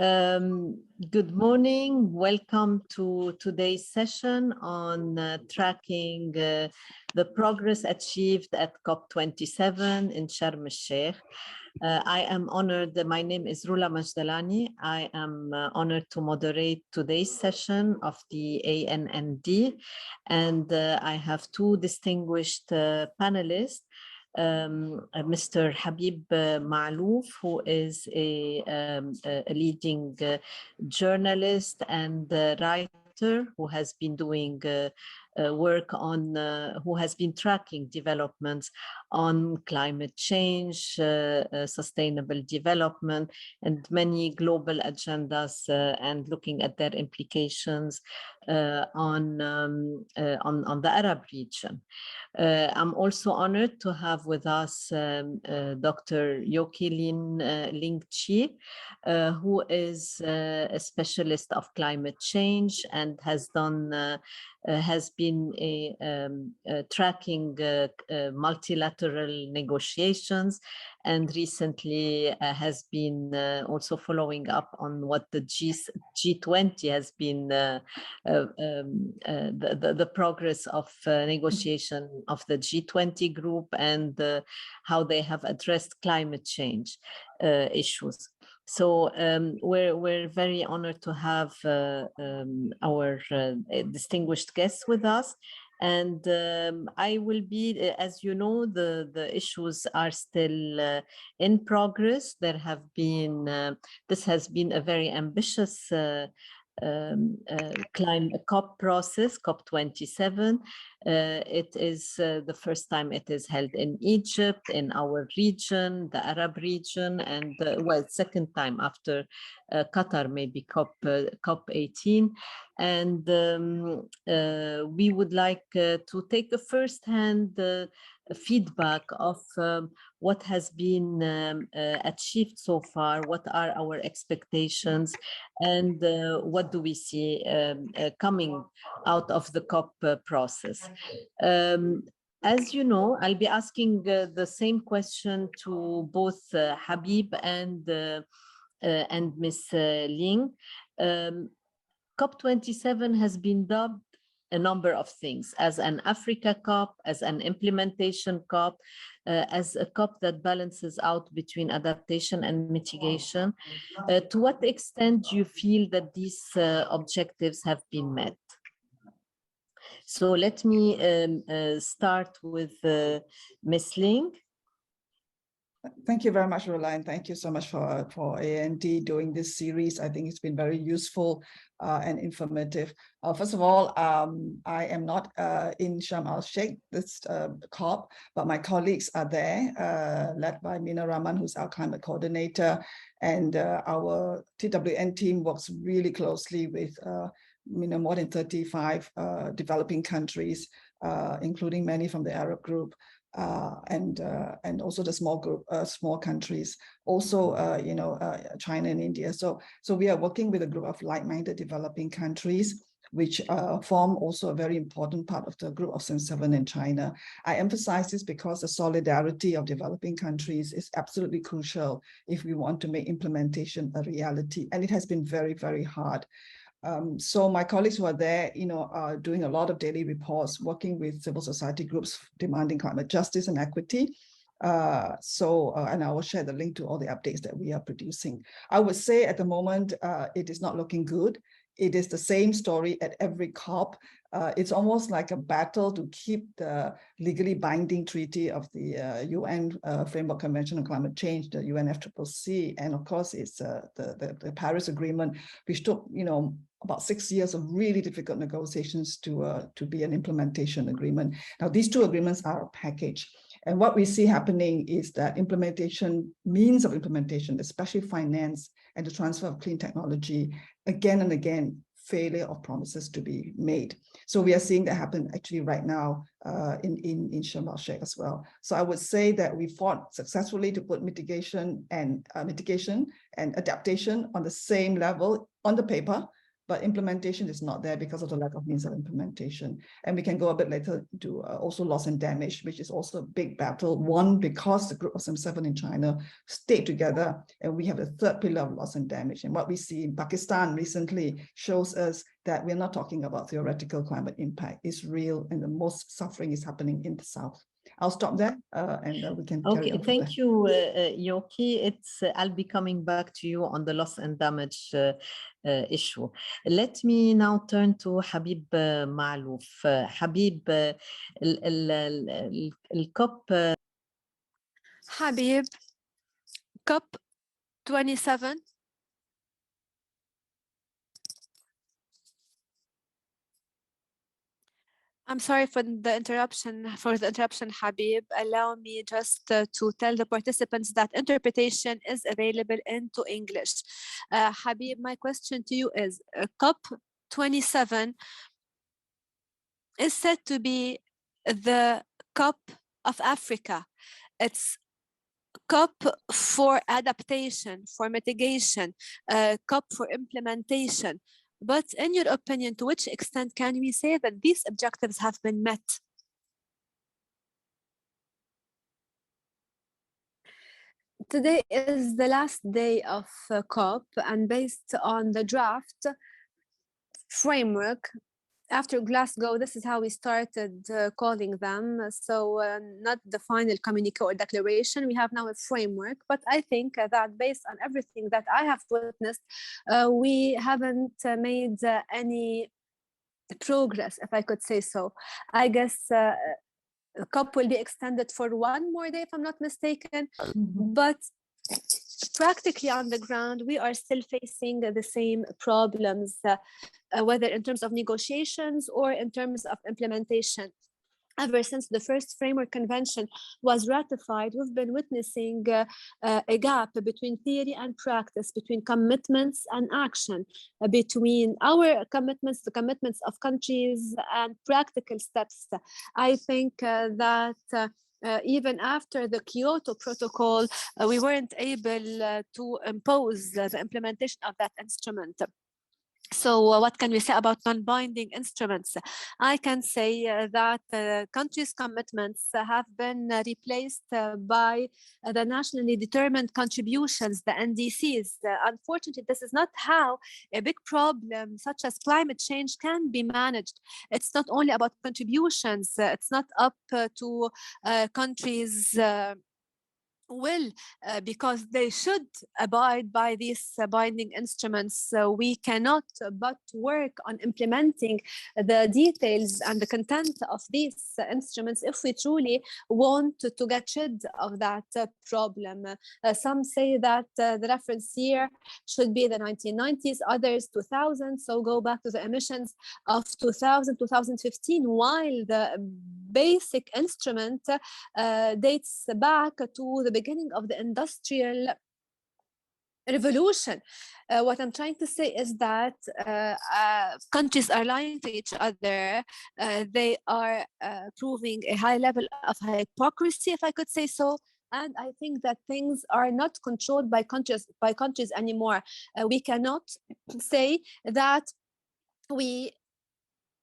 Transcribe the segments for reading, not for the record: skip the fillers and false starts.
Good morning. Welcome to today's session on tracking the progress achieved at COP27 in Sharm el-Sheikh. I am honored. My name is Roula Majdalani. I am honored to moderate today's session of the ANND, and I have two distinguished panelists. Mr. Habib Maalouf, who is a leading journalist and writer who has been doing work on, who has been tracking developments on climate change, sustainable development, and many global agendas, and looking at their implications on the Arab region. I'm also honored to have with us Dr. Yoke Ling Chee, who is a specialist of climate change and has been tracking multilateral negotiations, and recently has been also following up on what the G20 has been, the progress of negotiation of the G20 group and how they have addressed climate change issues. So we're very honored to have our distinguished guests with us. And I will be, as you know, the issues are still in progress. There have been, this has been a very ambitious COP process, COP27. It is the first time it is held in Egypt, in our region, the Arab region, and well, second time after Qatar, maybe COP18. And we would like to take a first-hand feedback of what has been achieved so far, what are our expectations, and what do we see coming out of the COP process. As you know, I'll be asking the same question to both Habib and Ms. Ling. COP27 has been dubbed a number of things, as an Africa COP, as an implementation COP, as a COP that balances out between adaptation and mitigation. To what extent do you feel that these objectives have been met? So let me start with Ms. Ling. Thank you very much, Roula, and thank you so much for AND doing this series. I think it's been very useful and informative. First of all, I am not in Sharm el-Sheikh, this COP, but my colleagues are there, led by Mina Rahman, who's our climate coordinator, and our TWN team works really closely with more than 35 developing countries, including many from the Arab group. And also the small group, small countries, also China and India. So we are working with a group of like-minded developing countries, which form also a very important part of the group of 77 in China. I emphasize this because the solidarity of developing countries is absolutely crucial if we want to make implementation a reality, and it has been very, very hard. So my colleagues who are there, are doing a lot of daily reports, working with civil society groups demanding climate justice and equity. And I will share the link to all the updates that we are producing. I would say at the moment, it is not looking good. It is the same story at every COP. It's almost like a battle to keep the legally binding treaty of the UN Framework Convention on Climate Change, the UNFCCC, and of course it's the Paris Agreement, which took about 6 years of really difficult negotiations to be an implementation agreement. Now these two agreements are a package, and what we see happening is that means of implementation, especially finance and the transfer of clean technology, again and again, failure of promises to be made. So we are seeing that happen actually right now in Sharm el-Sheikh as well. So I would say that we fought successfully to put mitigation and adaptation on the same level on the paper, but implementation is not there because of the lack of means of implementation. And we can go a bit later to also loss and damage, which is also a big battle. One, because the group of 7 in China stayed together, and we have the third pillar of loss and damage. And what we see in Pakistan recently shows us that we're not talking about theoretical climate impact. It's real, and the most suffering is happening in the south. I'll stop there, and we can carry on. Thank you, Yoke. I'll be coming back to you on the loss and damage issue. Let me now turn to Habib Maalouf. Habib, COP. Habib, COP 27. I'm sorry for the interruption, Habib. Allow me just to tell the participants that interpretation is available into English. Habib, my question to you is, COP 27 is said to be the COP of Africa. It's COP for adaptation, for mitigation, COP for implementation. But in your opinion, to which extent can we say that these objectives have been met? Today is the last day of COP, and based on the draft framework, after Glasgow, this is how we started calling them. So not the final communique or declaration, we have now a framework, but I think that based on everything that I have witnessed, we haven't made any progress, if I could say so. I guess COP will be extended for one more day, if I'm not mistaken, but practically on the ground, we are still facing the same problems, whether in terms of negotiations or in terms of implementation. Ever since the first framework convention was ratified, we've been witnessing a gap between theory and practice, between commitments and action, between our commitments, the commitments of countries, and practical steps. I think that even after the Kyoto Protocol, we weren't able to impose the implementation of that instrument. So what can we say about non-binding instruments? I can say that countries' commitments have been replaced by the nationally determined contributions, the NDCs. Unfortunately, this is not how a big problem such as climate change can be managed. It's not only about contributions. It's not up to countries' will, because they should abide by these binding instruments. We cannot but work on implementing the details and the content of these instruments if we truly want to get rid of that problem. Some say that the reference year should be the 1990s, others 2000, so go back to the emissions of 2000, 2015, while the basic instrument dates back to the beginning of the industrial revolution. What I'm trying to say is that countries are lying to each other. They are proving a high level of hypocrisy, if I could say so. And I think that things are not controlled by countries anymore. We cannot say that we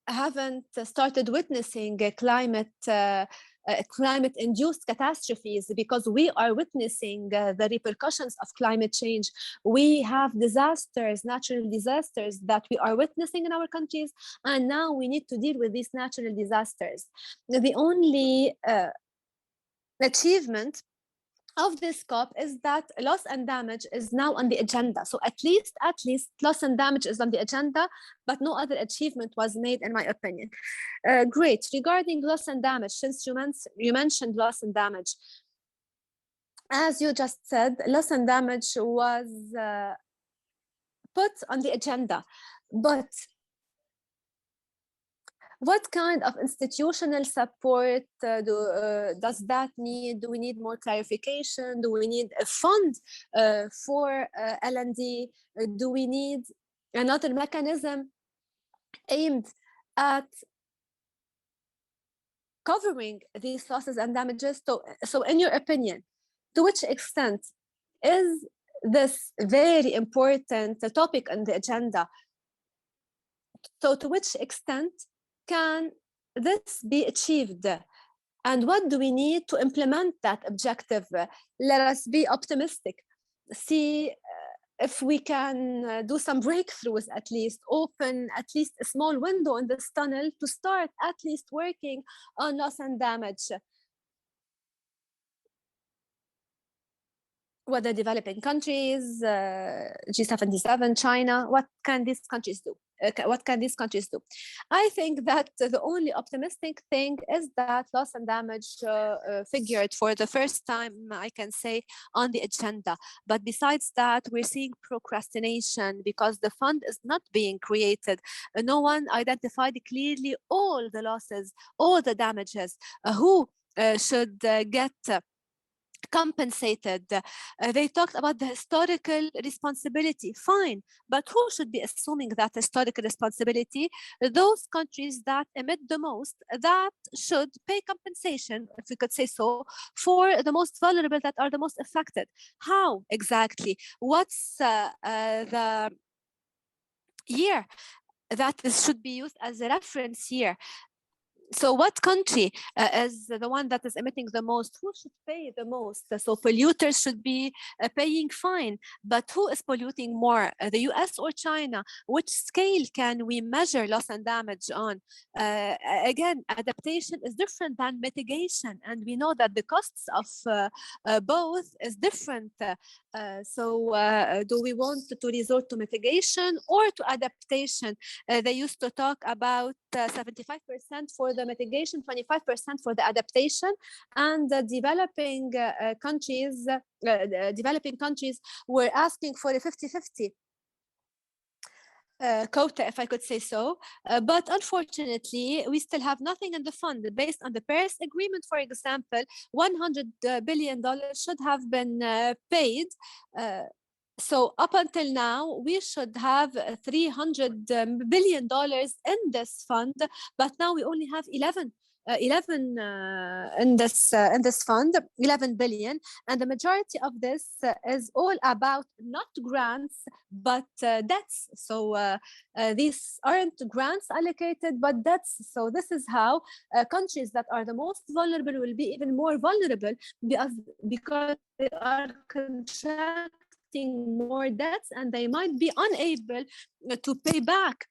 haven't started witnessing climate-induced catastrophes, because we are witnessing the repercussions of climate change. We have disasters, natural disasters that we are witnessing in our countries, and now we need to deal with these natural disasters. The only achievement of this COP is that loss and damage is now on the agenda. So at least loss and damage is on the agenda, but no other achievement was made, in my opinion. Great. Regarding loss and damage, since you mentioned loss and damage, as you just said, loss and damage was put on the agenda, but what kind of institutional support does that need? Do we need more clarification? Do we need a fund for L&D? Do we need another mechanism aimed at covering these losses and damages? So in your opinion, to which extent is this very important topic on the agenda So to which extent can this be achieved? And what do we need to implement that objective? Let us be optimistic. See if we can do some breakthroughs, at least open at least a small window in this tunnel to start at least working on loss and damage. Whether developing countries, G77, China, what can these countries do? What can these countries do? I think that the only optimistic thing is that loss and damage figured for the first time, I can say, on the agenda. But besides that, we're seeing procrastination because the fund is not being created. No one identified clearly all the losses, all the damages, who should get compensated. They talked about the historical responsibility. Fine, but who should be assuming that historical responsibility? Those countries that emit the most, that should pay compensation, if we could say so, for the most vulnerable, that are the most affected. How exactly? What's the year that this should be used as a reference year? So what country is the one that is emitting the most? Who should pay the most? So polluters should be paying fine, but who is polluting more, the US or China? Which scale can we measure loss and damage on? Again, adaptation is different than mitigation, and we know that the costs of both is different. So do we want to resort to mitigation or to adaptation? They used to talk about 75% for the mitigation, 25% for the adaptation, and the developing countries were asking for a 50-50 quota, if I could say so. But unfortunately, we still have nothing in the fund. Based on the Paris Agreement, for example, $100 billion should have been paid. So up until now, we should have $300 billion in this fund, but now we only have 11 in this fund, 11 billion, and the majority of this is all about not grants but debts. So these aren't grants allocated but debts. So this is how countries that are the most vulnerable will be even more vulnerable because they are contracting more debts and they might be unable to pay back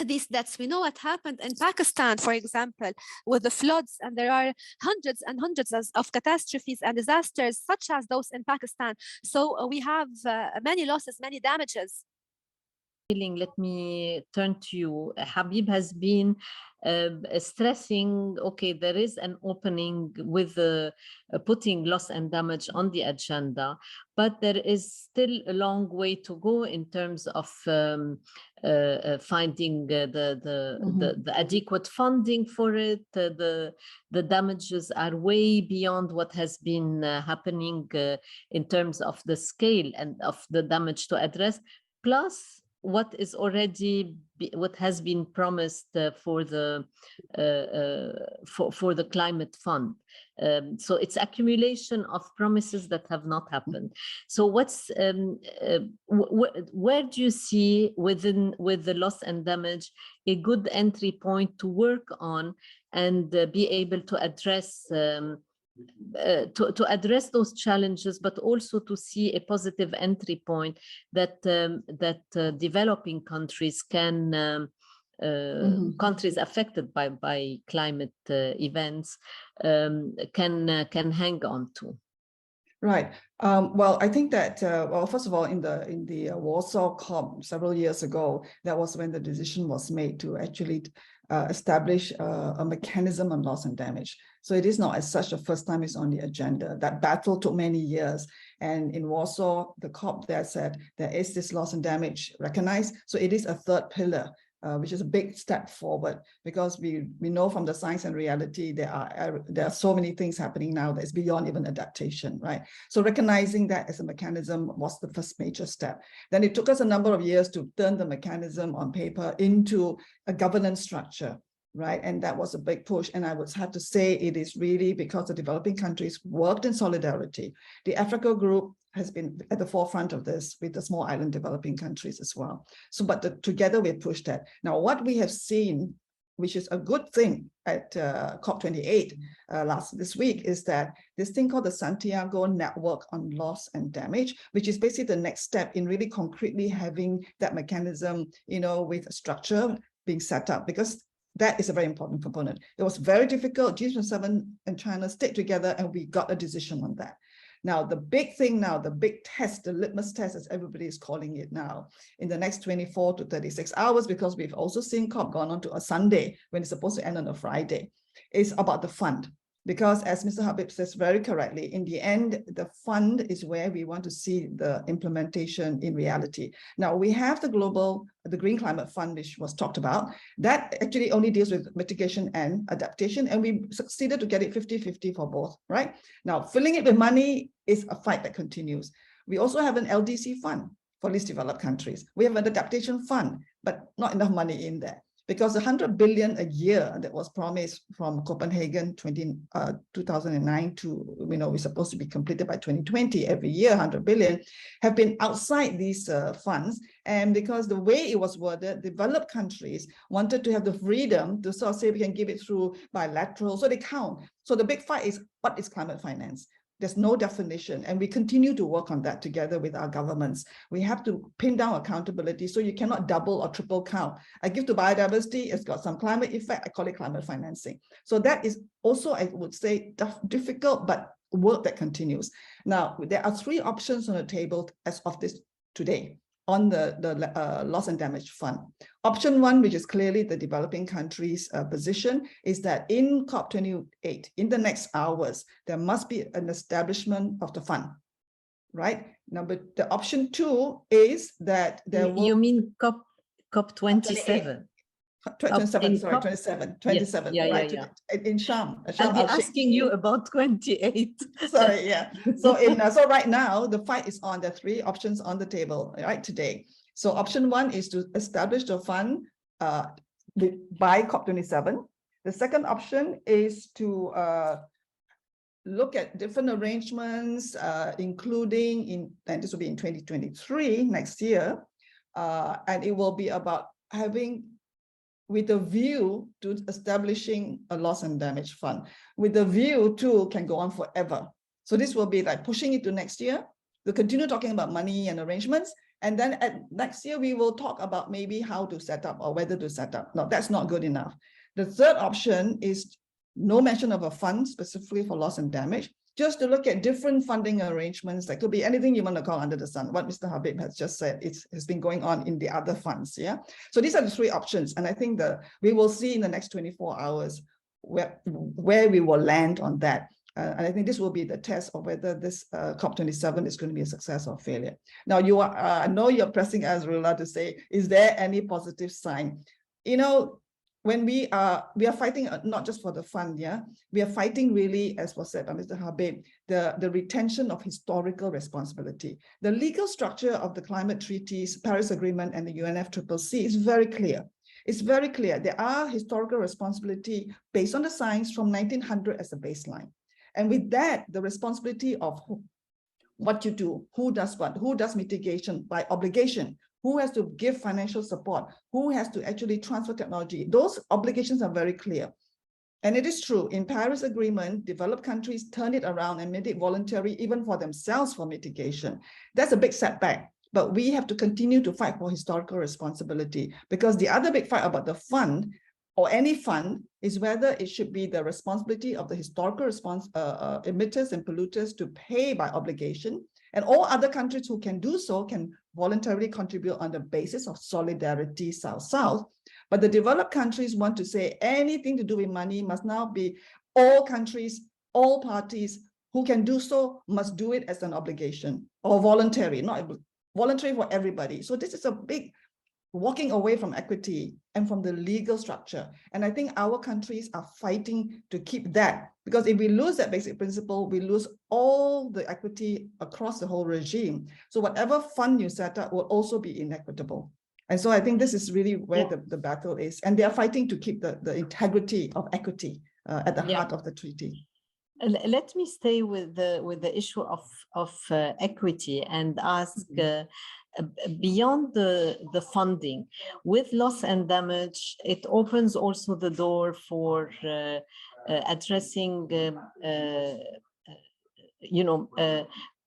these debts. We know what happened in Pakistan, for example, with the floods, and there are hundreds and hundreds of catastrophes and disasters such as those in Pakistan. So we have many losses, many damages. Let me turn to you. Habib has been stressing, okay, there is an opening with putting loss and damage on the agenda, but there is still a long way to go in terms of finding the adequate funding for it. The damages are way beyond what has been happening in terms of the scale and of the damage to address, plus what has been promised for the climate fund. So it's accumulation of promises that have not happened. So where do you see with the loss and damage a good entry point to work on and be able to address to address those challenges, but also to see a positive entry point that developing countries can countries affected by climate events can hang on to? Right. Well, I think that, well, first of all, in the Warsaw COP several years ago, that was when the decision was made to actually establish a mechanism on loss and damage. So it is not as such the first time it's on the agenda. That battle took many years. And in Warsaw, the COP there said there is this loss and damage recognized. So it is a third pillar, which is a big step forward, because we know from the science and reality there are so many things happening now that's beyond even adaptation, right? So recognizing that as a mechanism was the first major step. Then it took us a number of years to turn the mechanism on paper into a governance structure, right? And that was a big push. And I would have to say it is really because the developing countries worked in solidarity. The Africa group has been at the forefront of this with the small island developing countries as well. So, but together we pushed that. Now, what we have seen, which is a good thing at COP28 this week, is that this thing called the Santiago Network on Loss and Damage, which is basically the next step in really concretely having that mechanism, with a structure being set up, because that is a very important component. It was very difficult. G7 and China stayed together and we got a decision on that. Now, the big thing now, the big test, the litmus test, as everybody is calling it now, in the next 24 to 36 hours, because we've also seen COP gone on to a Sunday when it's supposed to end on a Friday, is about the fund. Because as Mr. Habib says very correctly, in the end, the fund is where we want to see the implementation in reality. Now, we have the Green Climate Fund, which was talked about. That actually only deals with mitigation and adaptation, and we succeeded to get it 50-50 for both, right? Now, filling it with money is a fight that continues. We also have an LDC fund for least developed countries. We have an adaptation fund, but not enough money in there. Because the 100 billion a year that was promised from Copenhagen 2009 to, we're supposed to be completed by 2020, every year 100 billion, have been outside these funds. And because the way it was worded, developed countries wanted to have the freedom to sort of say we can give it through bilateral, so they count. So the big fight is, what is climate finance? There's no definition, and we continue to work on that together with our governments. We have to pin down accountability, so you cannot double or triple count. I give to biodiversity, it's got some climate effect, I call it climate financing. So that is also, I would say, difficult, but work that continues. Now, there are three options on the table as of this today on the loss and damage fund. Option one, which is clearly the developing countries' position, is that in COP28, in the next hours, there must be an establishment of the fund, right? The option two is that there will— You mean COP27? 27, yes. Right, yeah. In Sharm. I'll be asking you about 28. Sorry, yeah. So so right now, the fight is on. There are three options on the table, right, today. So option one is to establish the fund by COP27. The second option is to look at different arrangements, including and this will be in 2023, next year, and it will be about having, with a view to establishing a loss and damage fund, with a view to can go on forever. So this will be like pushing it to next year. We'll continue talking about money and arrangements. And then next year, we will talk about maybe how to set up or whether to set up. No, that's not good enough. The third option is no mention of a fund specifically for loss and damage, just to look at different funding arrangements. That could be anything you want to call under the sun. What Mr. Habib has just said, has been going on in the other funds, yeah? So these are the three options. And I think we will see in the next 24 hours where we will land on that. And I think this will be the test of whether this COP27 is going to be a success or failure. Now, I know you're pressing us, Roula, to say, is there any positive sign? When we are fighting not just for the fund, yeah, we are fighting really, as was said by Mr. Habib, the retention of historical responsibility. The legal structure of the climate treaties, Paris Agreement, and the UNFCCC is very clear. It's very clear. There are historical responsibility based on the science from 1900 as a baseline. And with that, the responsibility of what you do, who does what, who does mitigation by obligation, who has to give financial support, who has to actually transfer technology. Those obligations are very clear. And it is true, in Paris Agreement, developed countries turned it around and made it voluntary even for themselves for mitigation. That's a big setback, but we have to continue to fight for historical responsibility, because the other big fight about the fund or any fund is whether it should be the responsibility of the historical emitters and polluters to pay by obligation, and all other countries who can do so can voluntarily contribute on the basis of solidarity South-South. But the developed countries want to say anything to do with money must now be all countries, all parties who can do so must do it as an obligation or voluntary, not voluntary for everybody. So this is a big walking away from equity and from the legal structure. And I think our countries are fighting to keep that, because if we lose that basic principle, we lose all the equity across the whole regime. So whatever fund you set up will also be inequitable. And so I think this is really where the battle is. And they are fighting to keep the integrity of equity at the heart of the treaty. Let me stay with the issue of equity and ask beyond the funding. With loss and damage, it opens also the door for addressing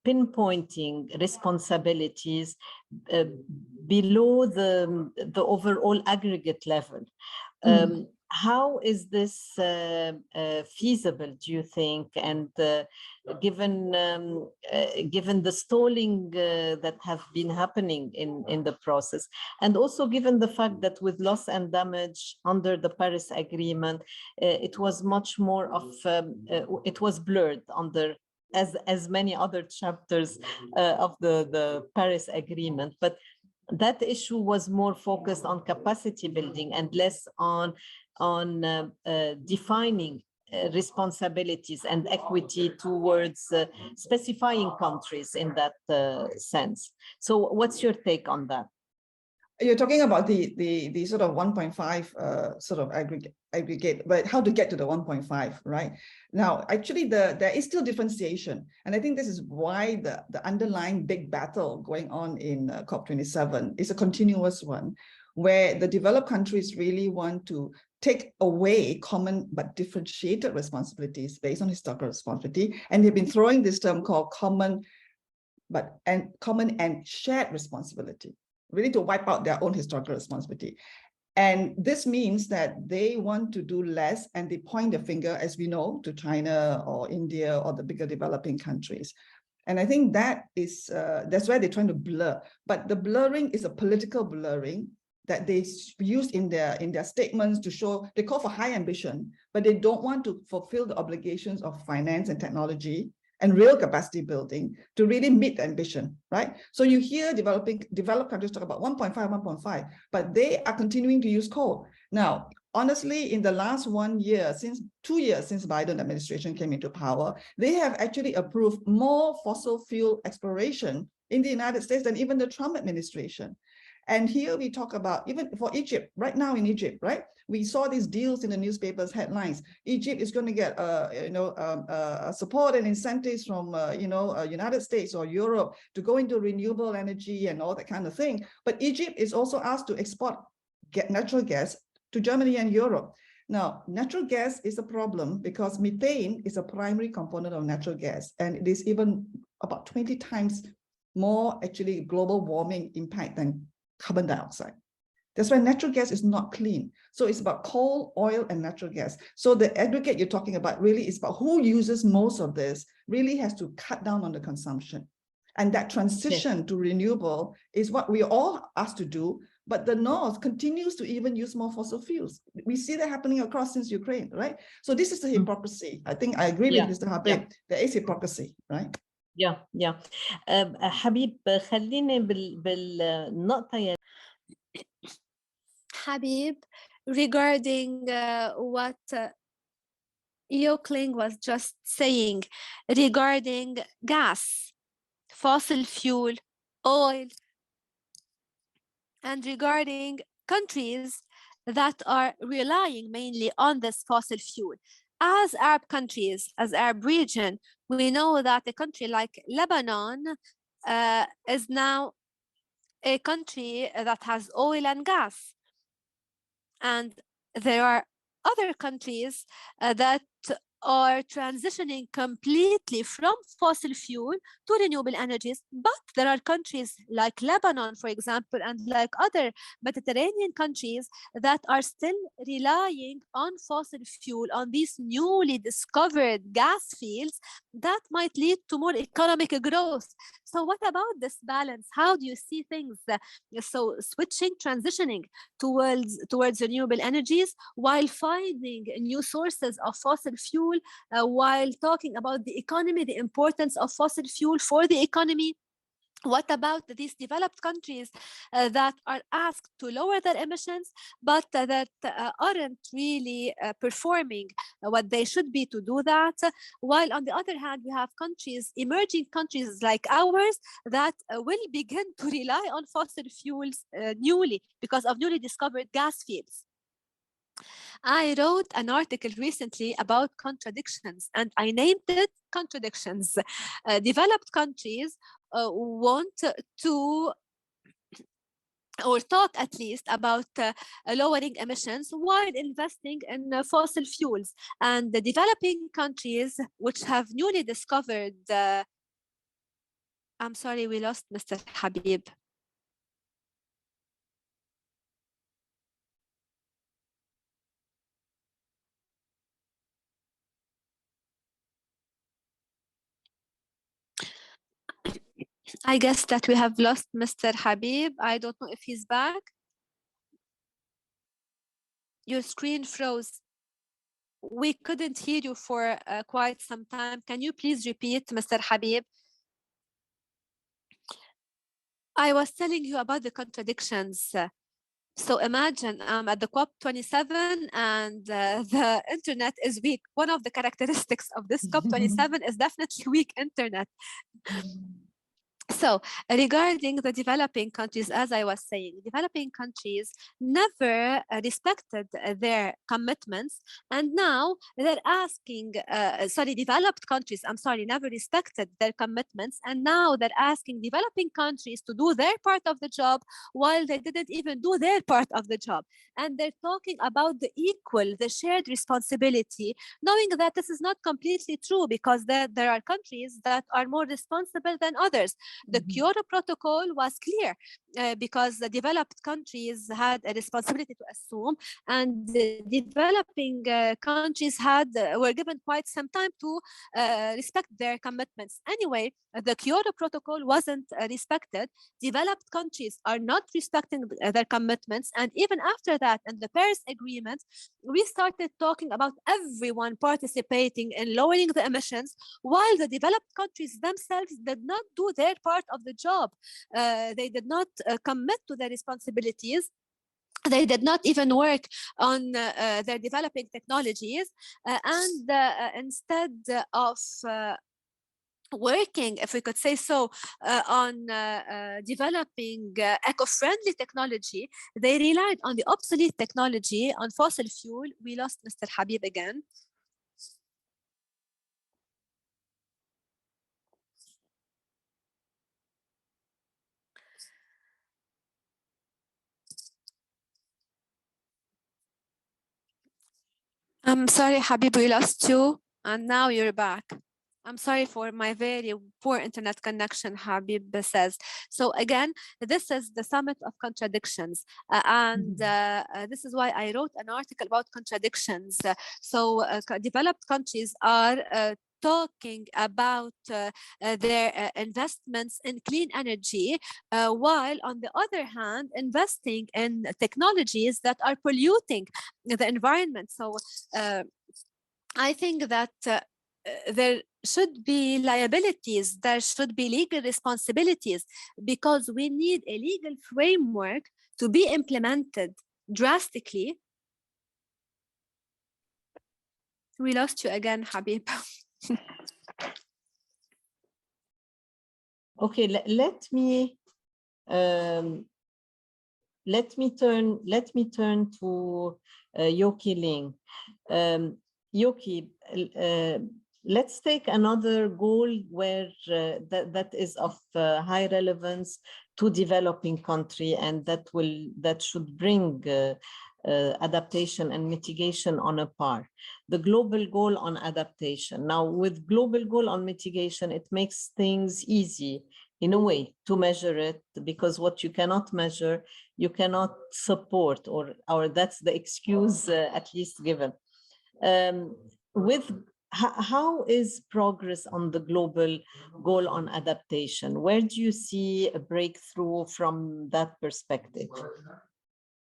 pinpointing responsibilities below the overall aggregate level. How is this feasible, do you think? And given the stalling that have been happening in the process, and also given the fact that with loss and damage under the Paris Agreement, it was much more of, it was blurred under as many other chapters of the Paris Agreement, but that issue was more focused on capacity building and less on defining responsibilities and equity towards specifying countries in that sense. So what's your take on that? You're talking about the sort of 1.5 sort of aggregate, but how to get to the 1.5, right? Now, actually, there is still differentiation. And I think this is why the underlying big battle going on in COP27 is a continuous one, where the developed countries really want to take away common but differentiated responsibilities based on historical responsibility. And they've been throwing this term called common and shared responsibility, really to wipe out their own historical responsibility. And this means that they want to do less, and they point the finger, as we know, to China or India or the bigger developing countries. And I think that is, that's why they're trying to blur. But the blurring is a political blurring that they use in their statements to show, they call for high ambition, but they don't want to fulfill the obligations of finance and technology and real capacity building to really meet the ambition, right? So you hear developed countries talk about 1.5, but they are continuing to use coal. Now, honestly, in the last 2 years since Biden administration came into power, they have actually approved more fossil fuel exploration in the United States than even the Trump administration. And here we talk about, even for Egypt, right now in Egypt, right? We saw these deals in the newspapers, headlines. Egypt is going to get, support and incentives from, United States or Europe to go into renewable energy and all that kind of thing. But Egypt is also asked to export natural gas to Germany and Europe. Now, natural gas is a problem because methane is a primary component of natural gas, and it is even about 20 times more actually global warming impact than carbon dioxide. That's why natural gas is not clean. So it's about coal, oil, and natural gas. So the aggregate you're talking about really is about who uses most of this, really has to cut down on the consumption. And that transition to renewable is what we all asked to do, but the North continues to even use more fossil fuels. We see that happening across since Ukraine, right? So this is the hypocrisy. I think I agree with Mr. Habib. There is hypocrisy, right? حبيب خليني بالنقطة Habib, regarding what Yoke Ling was just saying, regarding gas, fossil fuel, oil, and regarding countries that are relying mainly on this fossil fuel. As Arab countries, as Arab region, we know that a country like Lebanon is now a country that has oil and gas. And there are other countries that are transitioning completely from fossil fuel to renewable energies. But there are countries like Lebanon, for example, and like other Mediterranean countries that are still relying on fossil fuel, on these newly discovered gas fields that might lead to more economic growth. So what about this balance? How do you see things? So transitioning towards renewable energies while finding new sources of fossil fuel, while talking about the economy, the importance of fossil fuel for the economy. What about these developed countries that are asked to lower their emissions, but that aren't really performing what they should be to do that? While on the other hand, we have countries, emerging countries like ours, that will begin to rely on fossil fuels newly because of newly discovered gas fields. I wrote an article recently about contradictions, and I named it Contradictions. Developed countries want to, or talk at least, about lowering emissions while investing in fossil fuels. And the developing countries, which have newly discovered, I'm sorry, we lost Mr. Habib. I guess that we have lost Mr. Habib. I don't know if he's back. Your screen froze. We couldn't hear you for quite some time. Can you please repeat, Mr. Habib? I was telling you about the contradictions. So imagine at the COP27 and the internet is weak. One of the characteristics of this COP27 is definitely weak internet. So regarding the developing countries, as I was saying, developing countries never respected their commitments, and now they're asking, developed countries, never respected their commitments, and now they're asking developing countries to do their part of the job while they didn't even do their part of the job. And they're talking about the shared responsibility, knowing that this is not completely true, because there are countries that are more responsible than others. The Kyoto Protocol was clear because the developed countries had a responsibility to assume, and the developing countries were given quite some time to respect their commitments. Anyway, the Kyoto Protocol wasn't respected. Developed countries are not respecting their commitments, and even after that, in the Paris Agreement, we started talking about everyone participating in lowering the emissions, while the developed countries themselves did not do their part of the job. They did not commit to their responsibilities. They did not even work on their developing technologies, and instead of working, if we could say so, on developing eco-friendly technology, they relied on the obsolete technology, on fossil fuel. We lost Mr. Habib again. I'm sorry, Habib, we lost you, and now you're back. I'm sorry for my very poor internet connection, Habib says. So again, this is the summit of contradictions. This is why I wrote an article about contradictions. Developed countries are talking about their investments in clean energy, while on the other hand, investing in technologies that are polluting the environment. So I think that there should be liabilities, there should be legal responsibilities, because we need a legal framework to be implemented drastically. We lost you again, Habib. Okay, let me turn to Yoke Ling. Yoke, let's take another goal where that is of high relevance to developing country, and that should bring adaptation and mitigation on a par. The global goal on adaptation. Now, with global goal on mitigation, it makes things easy in a way to measure it, because what you cannot measure, you cannot support, or that's the excuse at least given. How is progress on the global goal on adaptation? Where do you see a breakthrough from that perspective?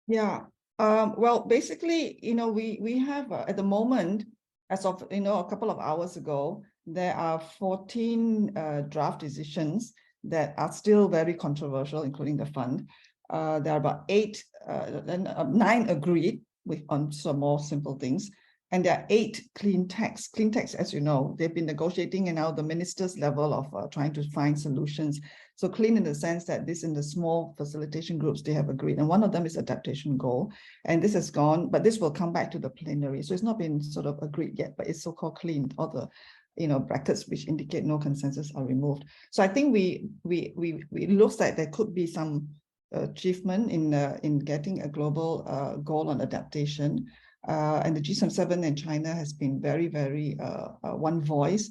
Yeah, well, basically, we have at the moment, as of, a couple of hours ago, there are 14 draft decisions that are still very controversial, including the fund. There are about 9 agreed on some more simple things. And there are 8 clean techs. Clean techs, as you know, they've been negotiating, and now the ministers' level of trying to find solutions. So clean in the sense that this in the small facilitation groups, they have agreed. And one of them is adaptation goal. And this has gone, but this will come back to the plenary. So it's not been sort of agreed yet, but it's so-called clean. All the brackets which indicate no consensus are removed. So I think it looks like there could be some achievement in getting a global goal on adaptation. And the G7 and China has been very, very one voice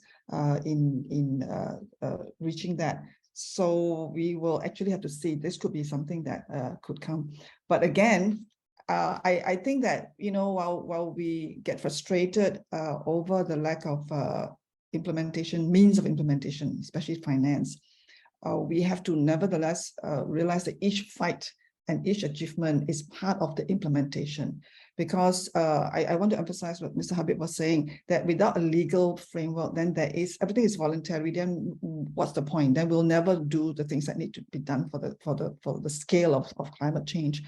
in reaching that. So we will actually have to see. This could be something that could come. But again, I think that, while we get frustrated over the lack of means of implementation, especially finance, we have to nevertheless realize that each fight and each achievement is part of the implementation. Because I want to emphasize what Mr. Habib was saying, that without a legal framework, then everything is voluntary. Then what's the point? Then we'll never do the things that need to be done for the scale of climate change.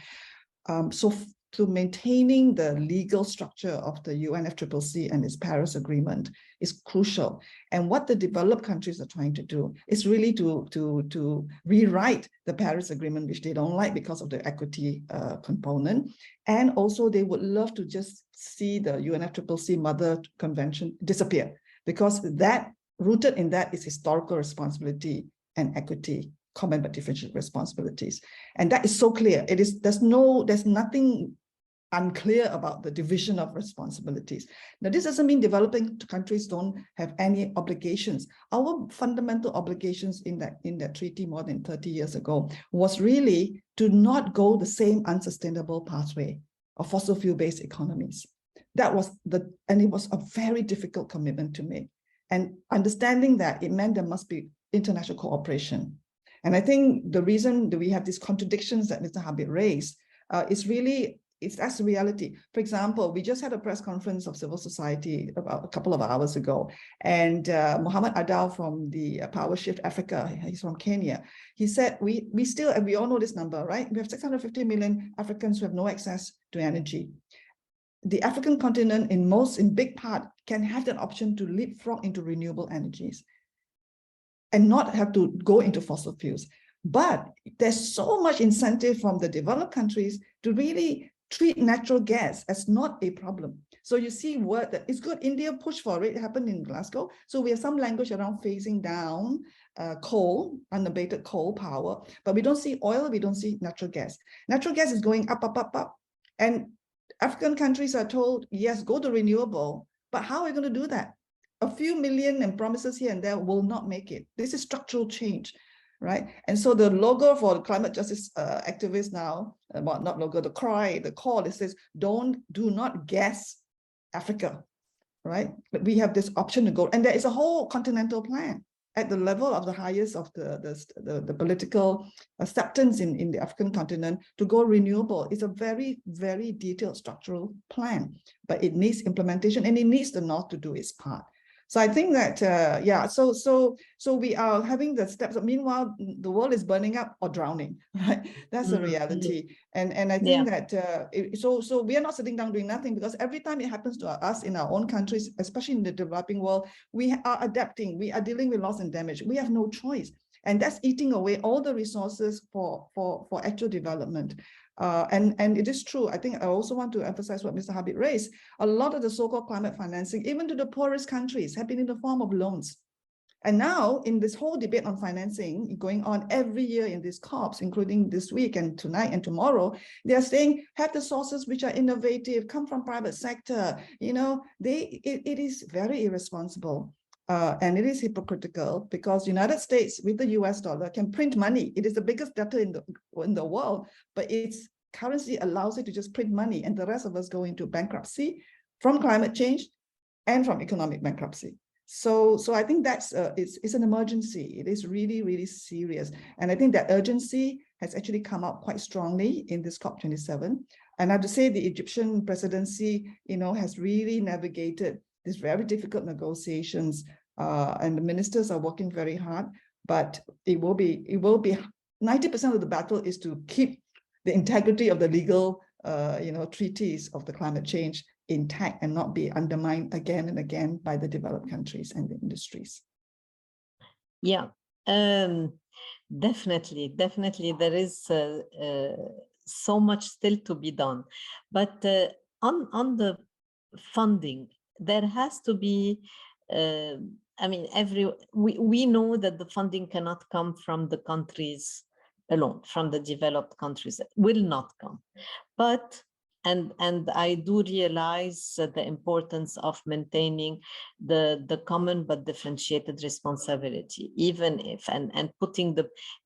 So to maintaining the legal structure of the UNFCCC and its Paris Agreement is crucial. And what the developed countries are trying to do is really to rewrite the Paris Agreement, which they don't like because of the equity component. And also they would love to just see the UNFCCC Mother Convention disappear, because that rooted in that is historical responsibility and equity, common but differentiated responsibilities. And that is so clear. There's nothing unclear about the division of responsibilities. Now, this doesn't mean developing countries don't have any obligations. Our fundamental obligations in that treaty more than 30 years ago was really to not go the same unsustainable pathway of fossil fuel-based economies. And it was a very difficult commitment to make. And understanding that, it meant there must be international cooperation. And I think the reason that we have these contradictions that Mr. Habib raised that's the reality. For example, we just had a press conference of civil society about a couple of hours ago, and Mohammed Adal from the Power Shift Africa, he's from Kenya, he said, we still, and we all know this number, right? We have 650 million Africans who have no access to energy. The African continent, in big part, can have that option to leapfrog into renewable energies and not have to go into fossil fuels. But there's so much incentive from the developed countries to really treat natural gas as not a problem. So you see that it's good. India pushed for it. It happened in Glasgow. So we have some language around phasing down coal, unabated coal power, but we don't see oil, we don't see natural gas. Natural gas is going up, up, up, up. And African countries are told, yes, go to renewable, but how are we going to do that? A few million and promises here and there will not make it. This is structural change. Right. And so the logo for the climate justice activists now, well, not logo, the call, it says, do not gas Africa. Right. But we have this option to go. And there is a whole continental plan at the level of the highest of the political acceptance in the African continent to go renewable. It's a very, very detailed structural plan, but it needs implementation and it needs the North to do its part. So I think that, so we are having the steps. Meanwhile, the world is burning up or drowning, right? That's the reality. And I think that, so we are not sitting down doing nothing, because every time it happens to us in our own countries, especially in the developing world, we are adapting, we are dealing with loss and damage. We have no choice. And that's eating away all the resources for actual development. And it is true. I think I also want to emphasize what Mr. Habib raised. A lot of the so-called climate financing, even to the poorest countries, have been in the form of loans. And now in this whole debate on financing going on every year in these COPs, including this week and tonight and tomorrow, they are saying, have the sources which are innovative, come from private sector. It is very irresponsible. And it is hypocritical, because United States with the US dollar can print money. It is the biggest debtor in the world, but its currency allows it to just print money, and the rest of us go into bankruptcy from climate change and from economic bankruptcy. So I think that's it's an emergency. It is really, really serious. And I think that urgency has actually come out quite strongly in this COP27. And I have to say the Egyptian presidency, has really navigated these very difficult negotiations, and the ministers are working very hard, but it will be 90% of the battle is to keep the integrity of the legal, treaties of the climate change intact and not be undermined again and again by the developed countries and the industries. Yeah. Definitely, there is so much still to be done. But on the funding, there has to be, I mean, we know that the funding cannot come from the countries alone, from the developed countries, it will not come. But and I do realize the importance of maintaining the common but differentiated responsibility, even if and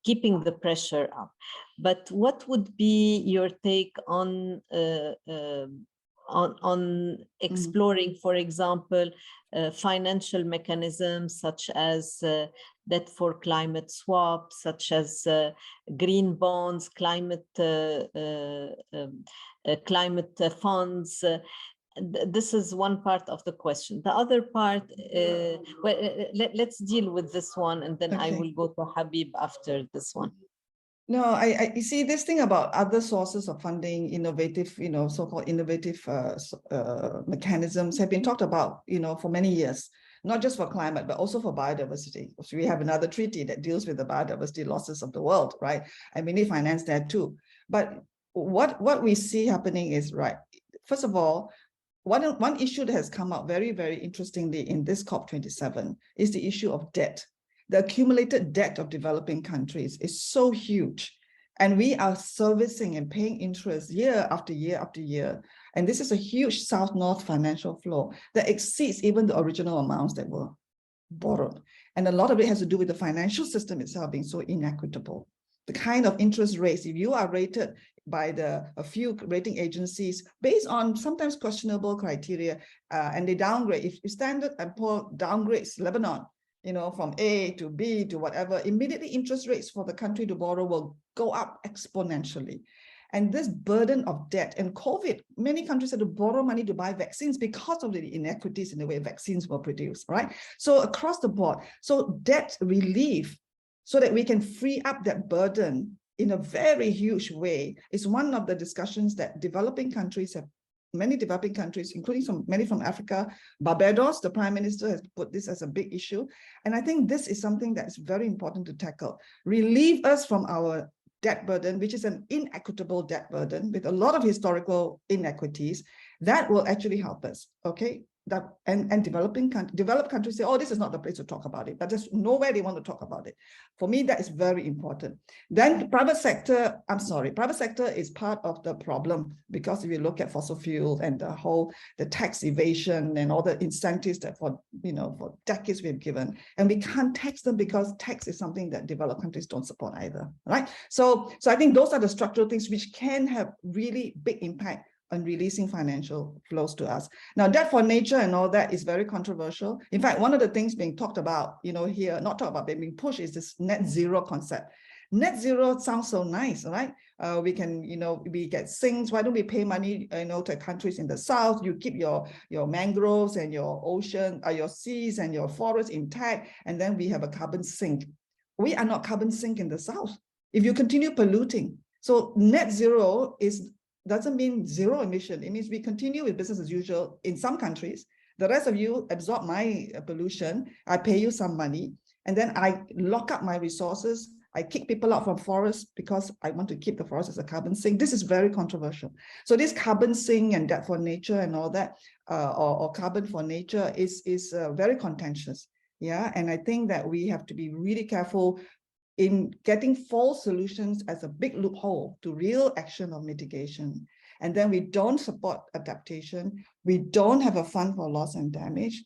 keeping the pressure up. But what would be your take on exploring, for example, financial mechanisms such as debt for climate swap, such as green bonds, climate funds? This is one part of the question. The other part, let's deal with this one, and then I will go to Habib after this one. No, you see this thing about other sources of funding, innovative, so-called innovative mechanisms have been talked about, for many years, not just for climate, but also for biodiversity. So we have another treaty that deals with the biodiversity losses of the world, right? And we need finance that too. But what we see happening is, right, first of all, one issue that has come up very, very interestingly in this COP27 is the issue of debt. The accumulated debt of developing countries is so huge, and we are servicing and paying interest year after year after year. And this is a huge South-North financial flow that exceeds even the original amounts that were borrowed. And a lot of it has to do with the financial system itself being so inequitable. The kind of interest rates, if you are rated by a few rating agencies based on sometimes questionable criteria, and they downgrade, if Standard & Poor's downgrades Lebanon, from A to B to whatever, immediately interest rates for the country to borrow will go up exponentially. And this burden of debt and COVID, many countries had to borrow money to buy vaccines because of the inequities in the way vaccines were produced, right? So across the board, so debt relief so that we can free up that burden in a very huge way is one of the discussions that developing countries have. Many developing countries, including many from Africa, Barbados, the Prime Minister has put this as a big issue. And I think this is something that is very important to tackle. Relieve us from our debt burden, which is an inequitable debt burden with a lot of historical inequities. That will actually help us, okay? And developed countries say, oh, this is not the place to talk about it, but there's nowhere they want to talk about it. For me, that is very important. Then the private sector is part of the problem, because if you look at fossil fuel and the tax evasion and all the incentives that for decades we've given, and we can't tax them because tax is something that developed countries don't support either, right? So I think those are the structural things which can have really big impact on releasing financial flows to us. Now, debt for nature and all that is very controversial. In fact, one of the things being talked about, here, not talked about, but being pushed is this net zero concept. Net zero sounds so nice, right? We can, we get sinks. Why don't we pay money, to countries in the south? You keep your mangroves and your ocean, your seas and your forests intact, and then we have a carbon sink. We are not carbon sink in the south. If you continue polluting, so net zero doesn't mean zero emission. It means we continue with business as usual in some countries. The rest of you absorb my pollution. I pay you some money, and then I lock up my resources. I kick people out from forests because I want to keep the forest as a carbon sink. This is very controversial. So this carbon sink and debt for nature and all that, or carbon for nature is very contentious. Yeah, and I think that we have to be really careful in getting false solutions as a big loophole to real action of mitigation. And then we don't support adaptation. We don't have a fund for loss and damage.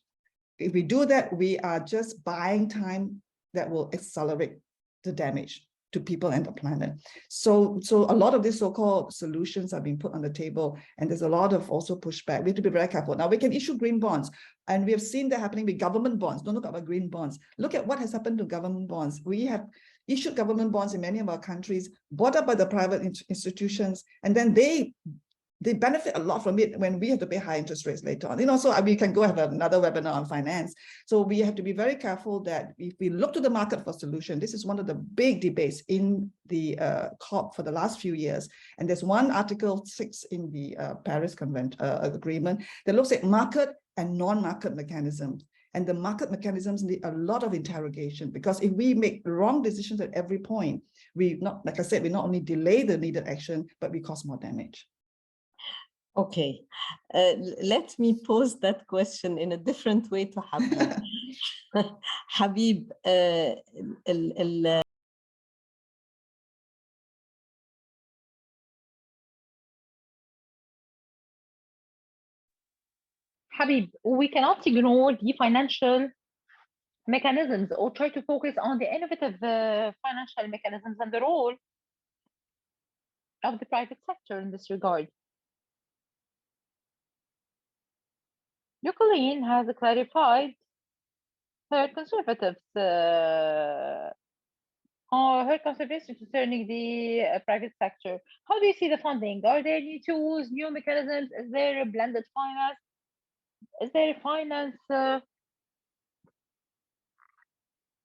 If we do that, we are just buying time that will accelerate the damage to people and the planet. So a lot of these so-called solutions are being put on the table, and there's a lot of also pushback. We have to be very careful. Now, we can issue green bonds, and we have seen that happening with government bonds. Don't look at green bonds. Look at what has happened to government bonds. We have issued government bonds in many of our countries, bought up by the private institutions, and then they benefit a lot from it when we have to pay high interest rates later on. So we can go have another webinar on finance. So we have to be very careful that if we look to the market for solution, this is one of the big debates in the COP for the last few years. And there's one Article 6 in the Paris Agreement that looks at market and non-market mechanisms. And the market mechanisms need a lot of interrogation, because if we make wrong decisions at every point, we not, like I said, we not only delay the needed action, but we cause more damage. Okay, let me pose that question in a different way to Habib. Habib, Habib, we cannot ignore the financial mechanisms or try to focus on the innovative financial mechanisms and the role of the private sector in this regard. Yoke has clarified her conservatives or her conservation concerning the private sector. How do you see the funding? Are there new tools, new mechanisms? Is there a blended finance? Is there a finance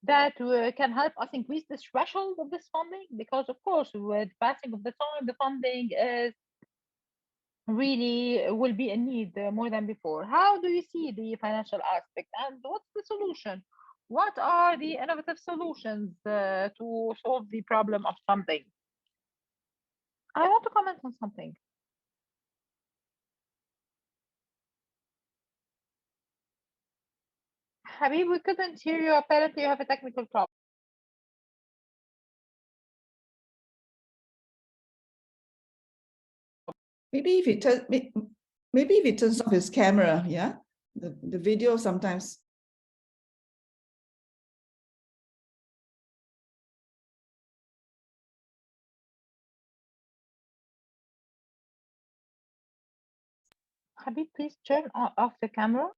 that can help us increase the threshold of this funding? Because of course, with passing of the time, the funding is really will be in need more than before. How do you see the financial aspect, and what's the solution? What are the innovative solutions to solve the problem of funding? I want to comment on something. Habib, we couldn't hear you. Apparently, you have a technical problem. Maybe if it turns off his camera, yeah, the video sometimes. Habib, please turn off the camera.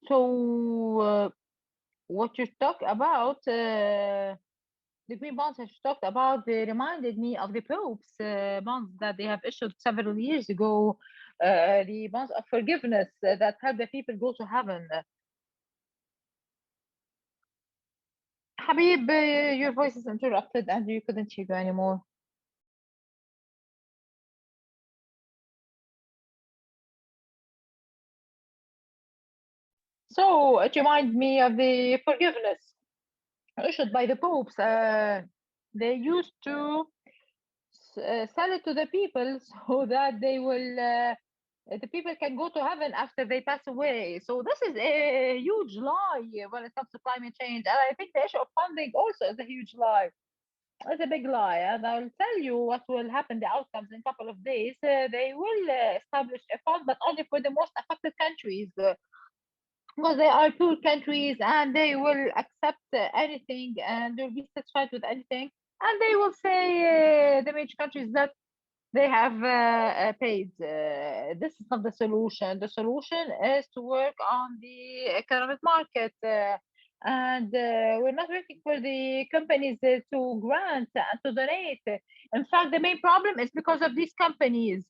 So what you talk about, the green bonds that you talked about, they reminded me of the Pope's bonds that they have issued several years ago, the bonds of forgiveness that help the people go to heaven. Habib, your voice is interrupted and you couldn't hear you anymore. So it reminds me of the forgiveness issued by the popes. They used to sell it to the people so that they will, the people can go to heaven after they pass away. So this is a huge lie when it comes to climate change. And I think the issue of funding also is a huge lie. It's a big lie. And I'll tell you what will happen, the outcomes in a couple of days. They will establish a fund, but only for the most affected countries. Because they are poor countries and they will accept anything and they'll be satisfied with anything. And they will say, the major countries, that they have paid. This is not the solution. The solution is to work on the economic market. And we're not waiting for the companies to grant and to donate. In fact, the main problem is because of these companies.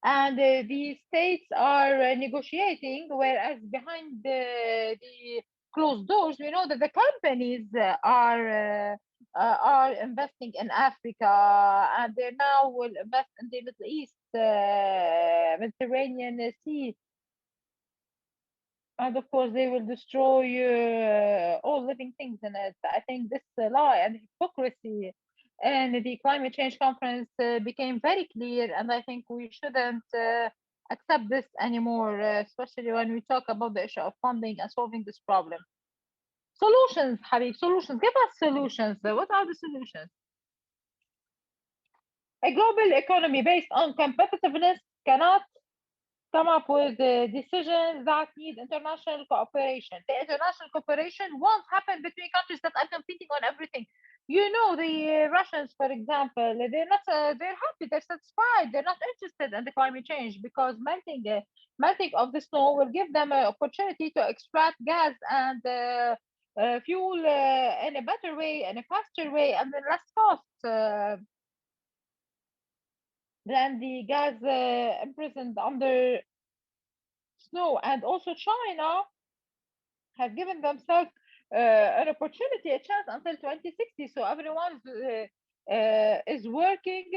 And the states are negotiating, whereas behind the closed doors, we know that the companies are investing in Africa, and they now will invest in the Middle East, Mediterranean Sea. And of course, they will destroy all living things in it. I think this lie and hypocrisy and the climate change conference became very clear, and I think we shouldn't accept this anymore, especially when we talk about the issue of funding and solving this problem. Solutions, Habib, solutions. Give us solutions. What are the solutions? A global economy based on competitiveness cannot come up with decisions that need international cooperation. The international cooperation won't happen between countries that are competing on everything. You know, the Russians, for example, they're not, they're happy, they're satisfied, they're not interested in the climate change because melting of the snow will give them an opportunity to extract gas and fuel in a better way, in a faster way, and then less cost than the gas imprisoned under snow. And also China has given themselves an opportunity, a chance until 2060. So everyone's is working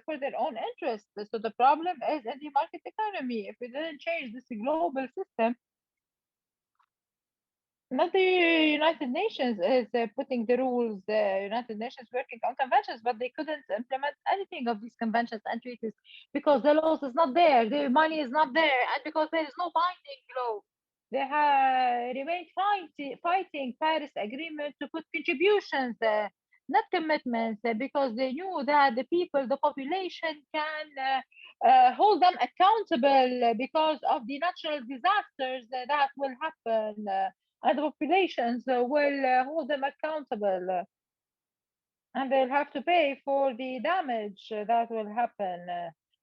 for their own interests. So the problem is in the market economy. If we didn't change this global system, not the United Nations is putting the rules, the United Nations working on conventions, but they couldn't implement anything of these conventions and treaties because the laws is not there, the money is not there, and because there is no binding law. They have remained fighting Paris Agreement to put contributions, not commitments, because they knew that the people, the population can hold them accountable because of the natural disasters that will happen. And the populations will hold them accountable, and they'll have to pay for the damage that will happen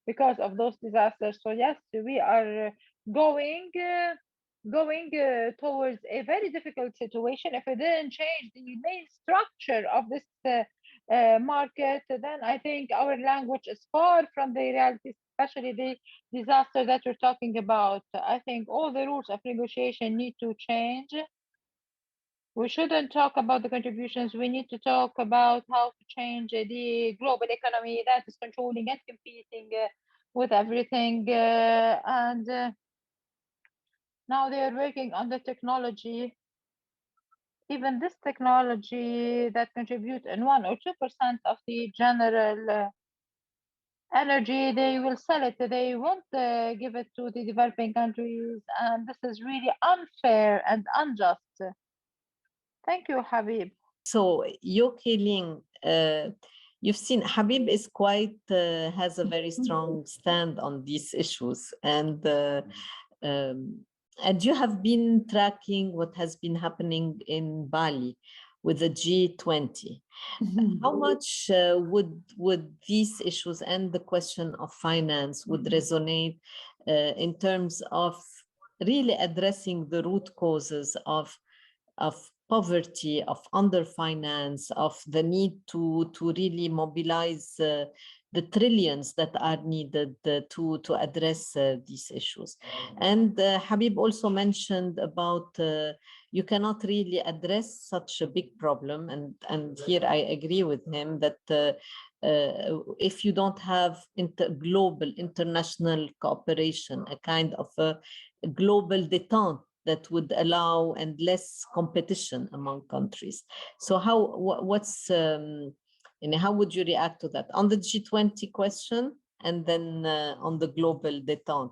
because of those disasters. So yes, we are going towards a very difficult situation. If we didn't change the main structure of this market, then I think our language is far from the reality, especially the disaster that we're talking about. I think all the rules of negotiation need to change. We shouldn't talk about the contributions. We need to talk about how to change the global economy that is controlling and competing with everything. Now they are working on the technology. Even this technology that contributes in 1 or 2% of the general energy, they will sell it. They won't give it to the developing countries. And this is really unfair and unjust. Thank you, Habib. So, Yoke, Ling, you've seen Habib is quite, has a very strong stand on these issues. And you have been tracking what has been happening in Bali with the G20. How much would these issues and the question of finance would resonate in terms of really addressing the root causes of poverty, of underfinance, of the need to really mobilize the trillions that are needed to address these issues? And Habib also mentioned about you cannot really address such a big problem, and here I agree with him that if you don't have global international cooperation, a kind of a global détente that would allow and less competition among countries. So what's how would you react to that on the G20 question and then on the global détente?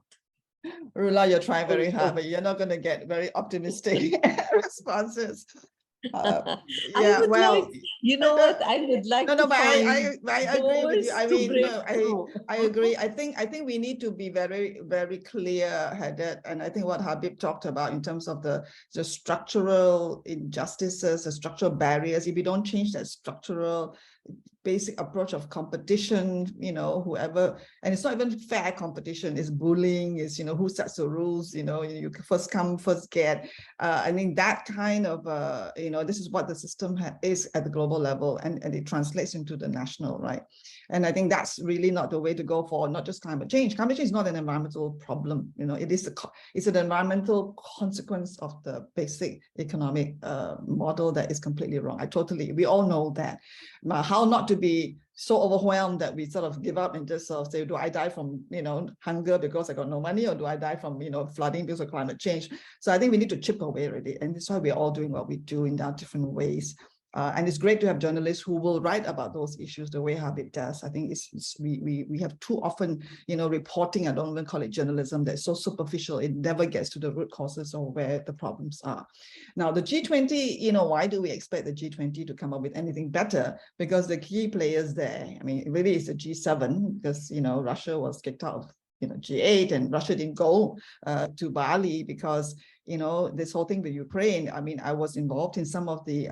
Roula, you're trying very hard, but you're not going to get very optimistic responses. Yeah, well, you know what? I would like to but I agree with you. I mean, no, I agree. I think we need to be very, very clear-headed, and I think what Habib talked about in terms of the structural injustices, the structural barriers. If we don't change that structural basic approach of competition, whoever, and it's not even fair competition, it's bullying, it's, who sets the rules, you first come, first get. I think that kind of, this is what the system is at the global level, and it translates into the national, right? And I think that's really not the way to go for not just climate change. Climate change is not an environmental problem, it's an environmental consequence of the basic economic model that is completely wrong. We all know that. How not to be so overwhelmed that we sort of give up and just sort of say, do I die from, hunger because I got no money, or do I die from, flooding because of climate change? So I think we need to chip away already. And that's why we're all doing what we do in our different ways. And it's great to have journalists who will write about those issues the way Habib does. I think we have too often, reporting, I don't even call it journalism, that's so superficial. It never gets to the root causes of where the problems are. Now, the G20, why do we expect the G20 to come up with anything better? Because the key players there, I mean, really it's the G7, because, Russia was kicked out of G8, and Russia didn't go to Bali because, this whole thing with Ukraine. I mean, I was involved in some of the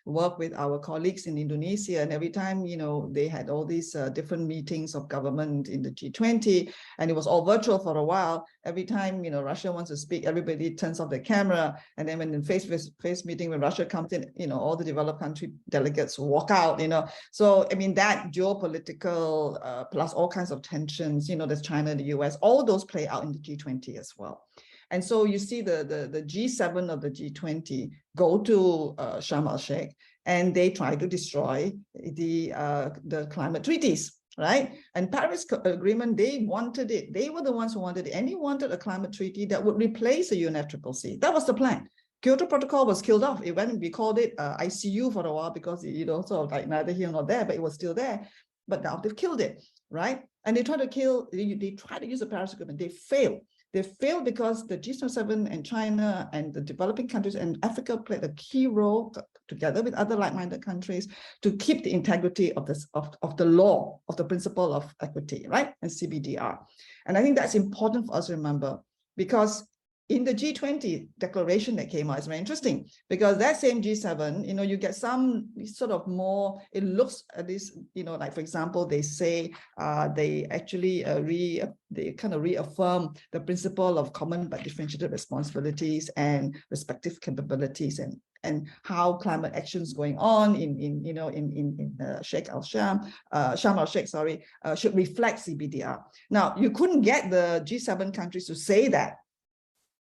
work with our colleagues in Indonesia, and every time, they had all these different meetings of government in the G20, and it was all virtual for a while. Every time, Russia wants to speak, everybody turns off their camera, and then when in face-to-face meeting, when Russia comes in, all the developed country delegates walk out, So, I mean, that geopolitical plus all kinds of tensions, there's China, the US, all those play out in the G20 as well. And so you see the G7 of the G20 go to Sharm el-Sheikh and they try to destroy the climate treaties, right? And Paris Agreement, they wanted it. They were the ones who wanted it. And they wanted a climate treaty that would replace the UNFCCC. That was the plan. Kyoto Protocol was killed off. We called it ICU for a while because, sort of like neither here nor there, but it was still there. But now they've killed it, right? And they try to use the Paris Agreement. They failed. They failed because the G7 and China and the developing countries and Africa played a key role together with other like-minded countries to keep the integrity of the law, of the principle of equity, right? And CBDR. And I think that's important for us to remember, because in the G20 declaration that came out, it's very interesting because that same G7, you get some sort of more, it looks at this, like, for example, they say they actually they kind of reaffirm the principle of common but differentiated responsibilities and respective capabilities and how climate action is going on in Sharm el-Sheikh, should reflect CBDR. Now, you couldn't get the G7 countries to say that,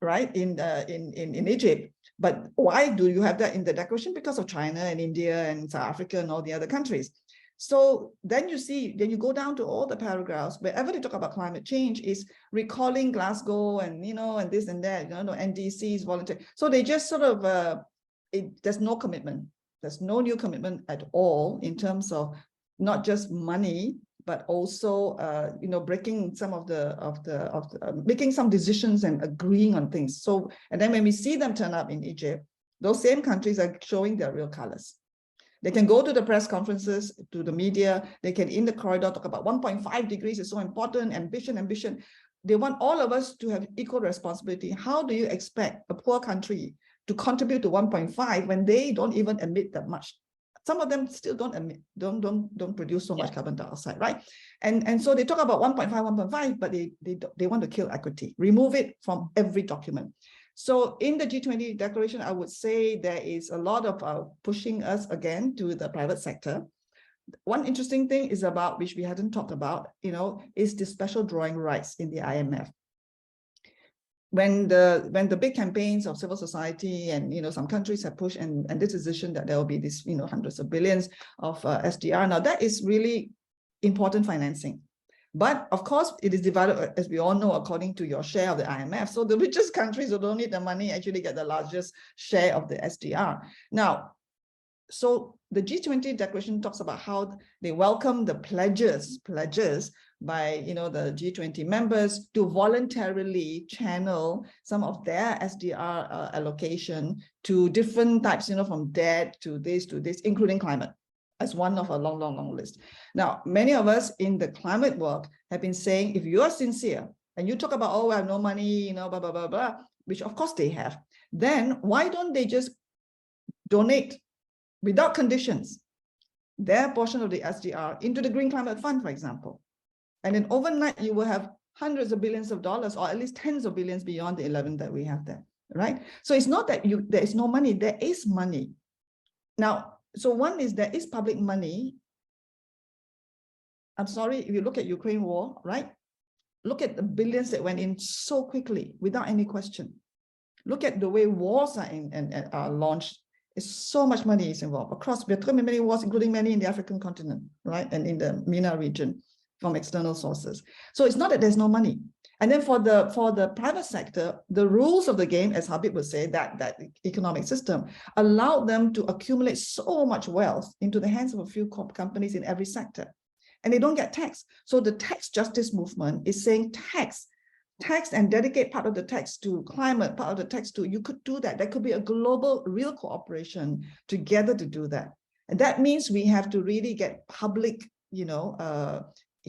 right, in Egypt. But why do you have that in the declaration? Because of China and India and South Africa and all the other countries. So then you go down to all the paragraphs, wherever they talk about climate change is recalling Glasgow and, and this and that, NDCs, voluntary. So they just sort of, there's no commitment. There's no new commitment at all in terms of not just money, but also, breaking some making some decisions and agreeing on things. So, and then when we see them turn up in Egypt, those same countries are showing their real colors. They can go to the press conferences, to the media, they can in the corridor talk about 1.5 degrees is so important, ambition. They want all of us to have equal responsibility. How do you expect a poor country to contribute to 1.5 when they don't even emit that much? Some of them still don't emit, don't produce so much carbon dioxide, right? And so they talk about 1.5, but they want to kill equity, remove it from every document. So in the G20 declaration, I would say there is a lot of pushing us again to the private sector. One interesting thing is about, which we hadn't talked about, is the special drawing rights in the IMF. When the big campaigns of civil society and some countries have pushed and this decision that there will be this hundreds of billions of SDR, now that is really important financing. But of course, it is divided, as we all know, according to your share of the IMF. So the richest countries who don't need the money actually get the largest share of the SDR. Now, so the G20 declaration talks about how they welcome the pledges by the G20 members to voluntarily channel some of their SDR allocation to different types, from debt to this, including climate, as one of a long list. Now, many of us in the climate work have been saying, if you are sincere and you talk about, oh, I have no money, blah, blah, blah, blah, which of course they have, then why don't they just donate without conditions their portion of the SDR into the Green Climate Fund, for example? And then overnight, you will have hundreds of billions of dollars, or at least tens of billions beyond the 11 that we have there, right? So it's not that there is no money, there is money. Now, so one is there is public money. I'm sorry, if you look at Ukraine war, right? Look at the billions that went in so quickly without any question. Look at the way wars are launched. It's so much money is involved across. There are many wars, including many in the African continent, right? And in the MENA region from external sources. So it's not that there's no money. And then for the private sector, the rules of the game, as Habib would say, that economic system allowed them to accumulate so much wealth into the hands of a few companies in every sector. And they don't get taxed. So the tax justice movement is saying tax and dedicate part of the tax to climate, part of the tax to, you could do that. There could be a global, real cooperation together to do that. And that means we have to really get public,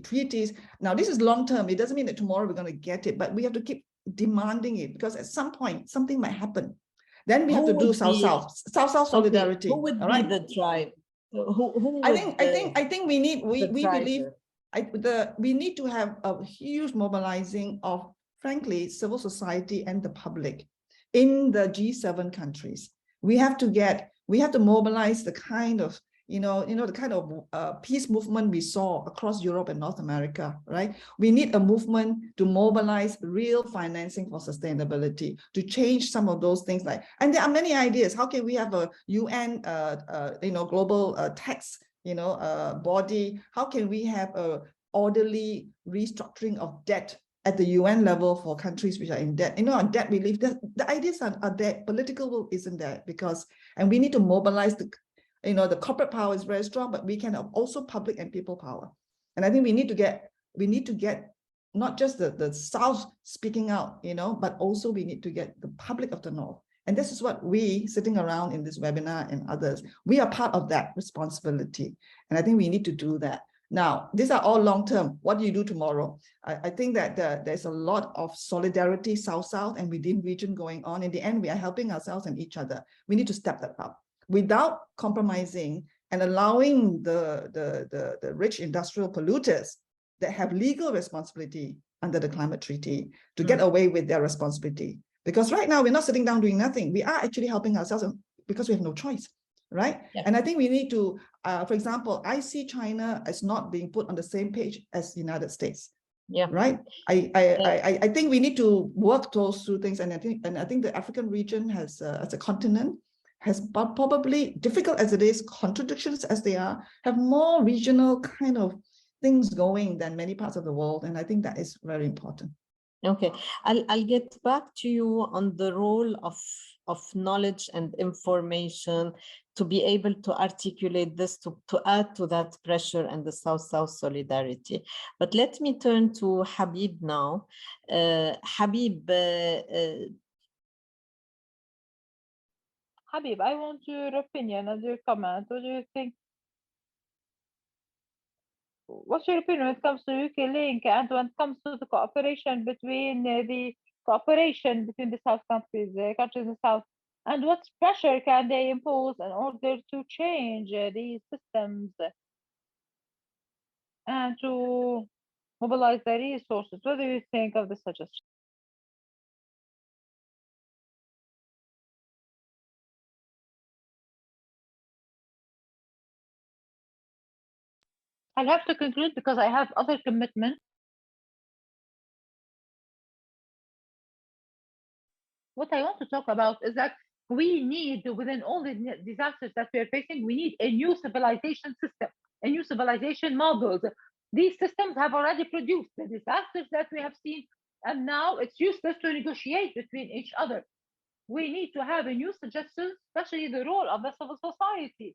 treaties. Now, this is long-term. It doesn't mean that tomorrow we're going to get it, but we have to keep demanding it because at some point, something might happen. Then we have to do South-South solidarity. Who would be the tribe? I think we need to have a huge mobilizing of, frankly, civil society and the public in the G7 countries. We have to mobilize the kind of the kind of peace movement we saw across Europe and North America, right? We need a movement to mobilize real financing for sustainability, to change some of those things and there are many ideas. How can we have a UN, global tax, body? How can we have a orderly restructuring of debt at the UN level for countries which are in debt? On debt relief, the ideas are there. Political will isn't there and we need to mobilize the corporate power is very strong, but we can have also public and people power. And I think we need to get not just the South speaking out, but also we need to get the public of the North. And this is what we sitting around in this webinar and others, we are part of that responsibility. And I think we need to do that. Now, these are all long-term. What do you do tomorrow? I think that there's a lot of solidarity South-South and within region going on. In the end, we are helping ourselves and each other. We need to step that up without compromising and allowing the rich industrial polluters that have legal responsibility under the climate treaty to get away with their responsibility. Because right now we're not sitting down doing nothing. We are actually helping ourselves because we have no choice, right? Yeah. And I think we need to, for example, I see China as not being put on the same page as the United States. Yeah. Right. I think we need to work those two things, and I think the African region has, as a continent, has probably, difficult as it is, contradictions as they are, have more regional kind of things going than many parts of the world, and I think that is very important. Okay, I'll get back to you on the role of knowledge and information to be able to articulate this, to add to that pressure and the South-South solidarity. But let me turn to Habib now. Habib, Habib, I want your opinion and your comment. What do you think? What's your opinion when it comes to UK Link and when it comes to the cooperation between the South countries, countries in the South, and what pressure can they impose in order to change these systems and to mobilize the resources? What do you think of this suggestion? I'll have to conclude because I have other commitments. What I want to talk about is that we need, within all the disasters that we are facing, we need a new civilization system, a new civilization models. These systems have already produced the disasters that we have seen, and now it's useless to negotiate between each other. We need to have a new suggestion, especially the role of the civil society.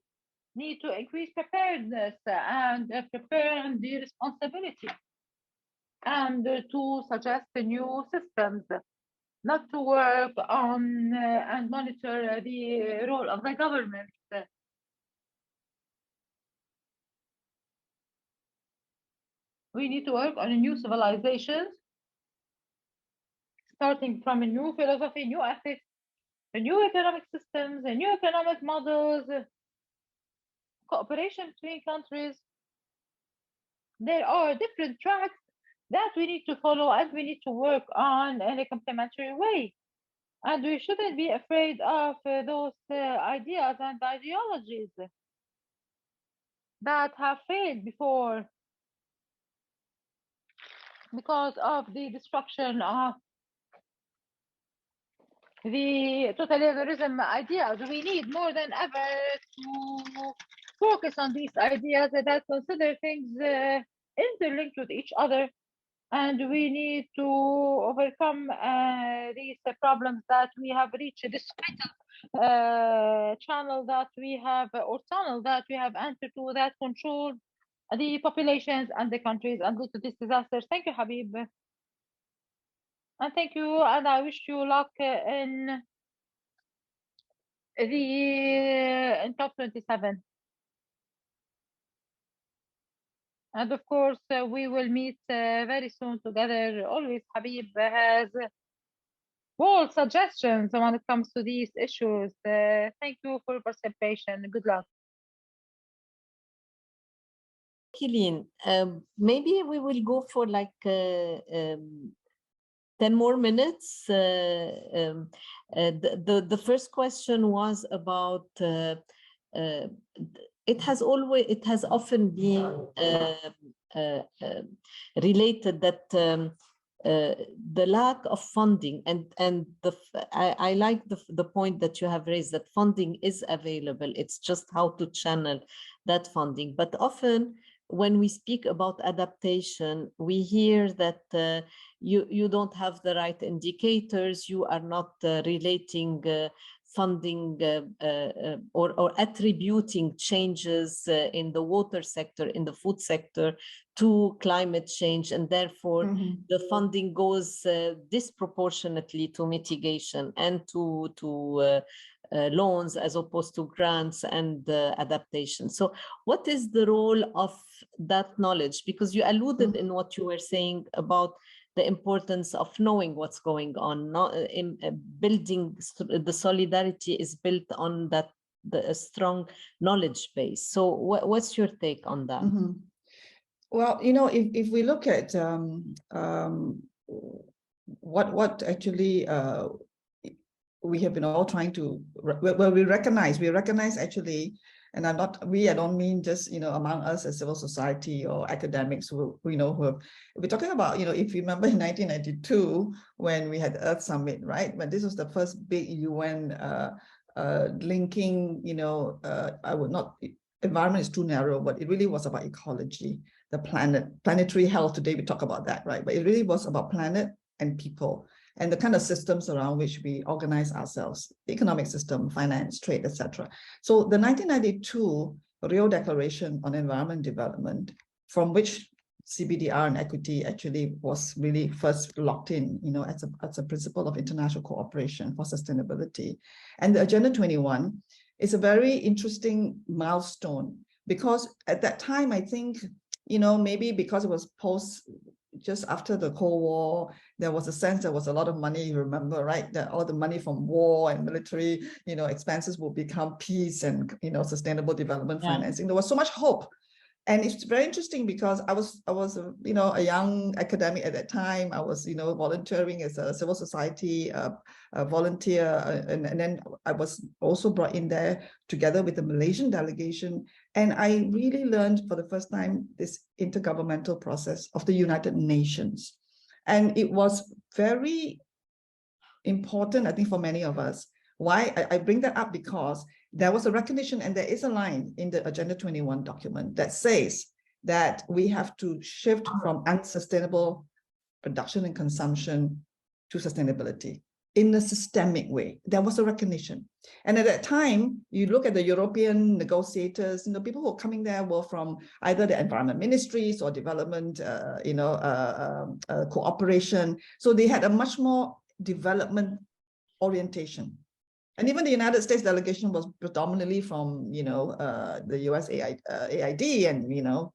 Need to increase preparedness and prepare the responsibility, and to suggest new systems, not to work on and monitor the role of the government. We need to work on a new civilization, starting from a new philosophy, new ethics, a new economic systems, a new economic models, cooperation between countries. There are different tracks that we need to follow and we need to work on in a complementary way. And we shouldn't be afraid of those ideas and ideologies that have failed before because of the destruction of the totalitarianism ideas. We need more than ever to focus on these ideas that consider things interlinked with each other, and we need to overcome these problems that we have reached, this fatal channel that we have, or tunnel that we have entered to, that control the populations and the countries and lead to these disasters. Thank you, Habib. And thank you, and I wish you luck in COP27. And of course, we will meet very soon together. Always, Habib has bold suggestions when it comes to these issues. Thank you for your participation. Good luck. Ling, maybe we will go for like 10 more minutes. The first question was about it has often been related that the lack of funding and I like the point that you have raised, that funding is available. It's just how to channel that funding. But often when we speak about adaptation, we hear that you don't have the right indicators, you are not relating funding or attributing changes in the water sector, in the food sector, to climate change, and therefore the funding goes disproportionately to mitigation and to loans as opposed to grants and adaptation. So what is the role of that knowledge? Because you alluded in what you were saying about the importance of knowing what's going on, not in building the solidarity is built on that the strong knowledge base. So what's your take on that? Well, you know, if we look at what actually we have been all trying to, well, we recognize actually, and I don't mean just, you know, among us as civil society or academics who we're talking about, you know, if you remember in 1992, when we had the Earth Summit, right? But this was the first big UN linking, you know, environment is too narrow, but it really was about ecology, the planet, planetary health. Today we talk about that, right? But it really was about planet and people, and the kind of systems around which we organize ourselves, the economic system, finance, trade, etc. So the 1992 Rio Declaration on Environment Development, from which CBDR and equity actually was really first locked in, you know, as a principle of international cooperation for sustainability. And the Agenda 21 is a very interesting milestone, because at that time, I think, you know, maybe because it was just after the Cold War, there was a sense there was a lot of money, you remember, right? That all the money from war and military, you know, expenses will become peace and, you know, sustainable development financing. There was so much hope. And it's very interesting because I was, you know, a young academic at that time. I was, you know, volunteering as a civil society volunteer. And then I was also brought in there together with the Malaysian delegation. And I really learned for the first time this intergovernmental process of the United Nations. And it was very important, I think, for many of us. Why I bring that up? Because there was a recognition, and there is a line in the Agenda 21 document that says that we have to shift from unsustainable production and consumption to sustainability in a systemic way. There was a recognition. And at that time, you look at the European negotiators, you know, people who were coming there were from either the environment ministries or development, cooperation. So they had a much more development orientation. And even the United States delegation was predominantly from, you know, the US AID and, you know,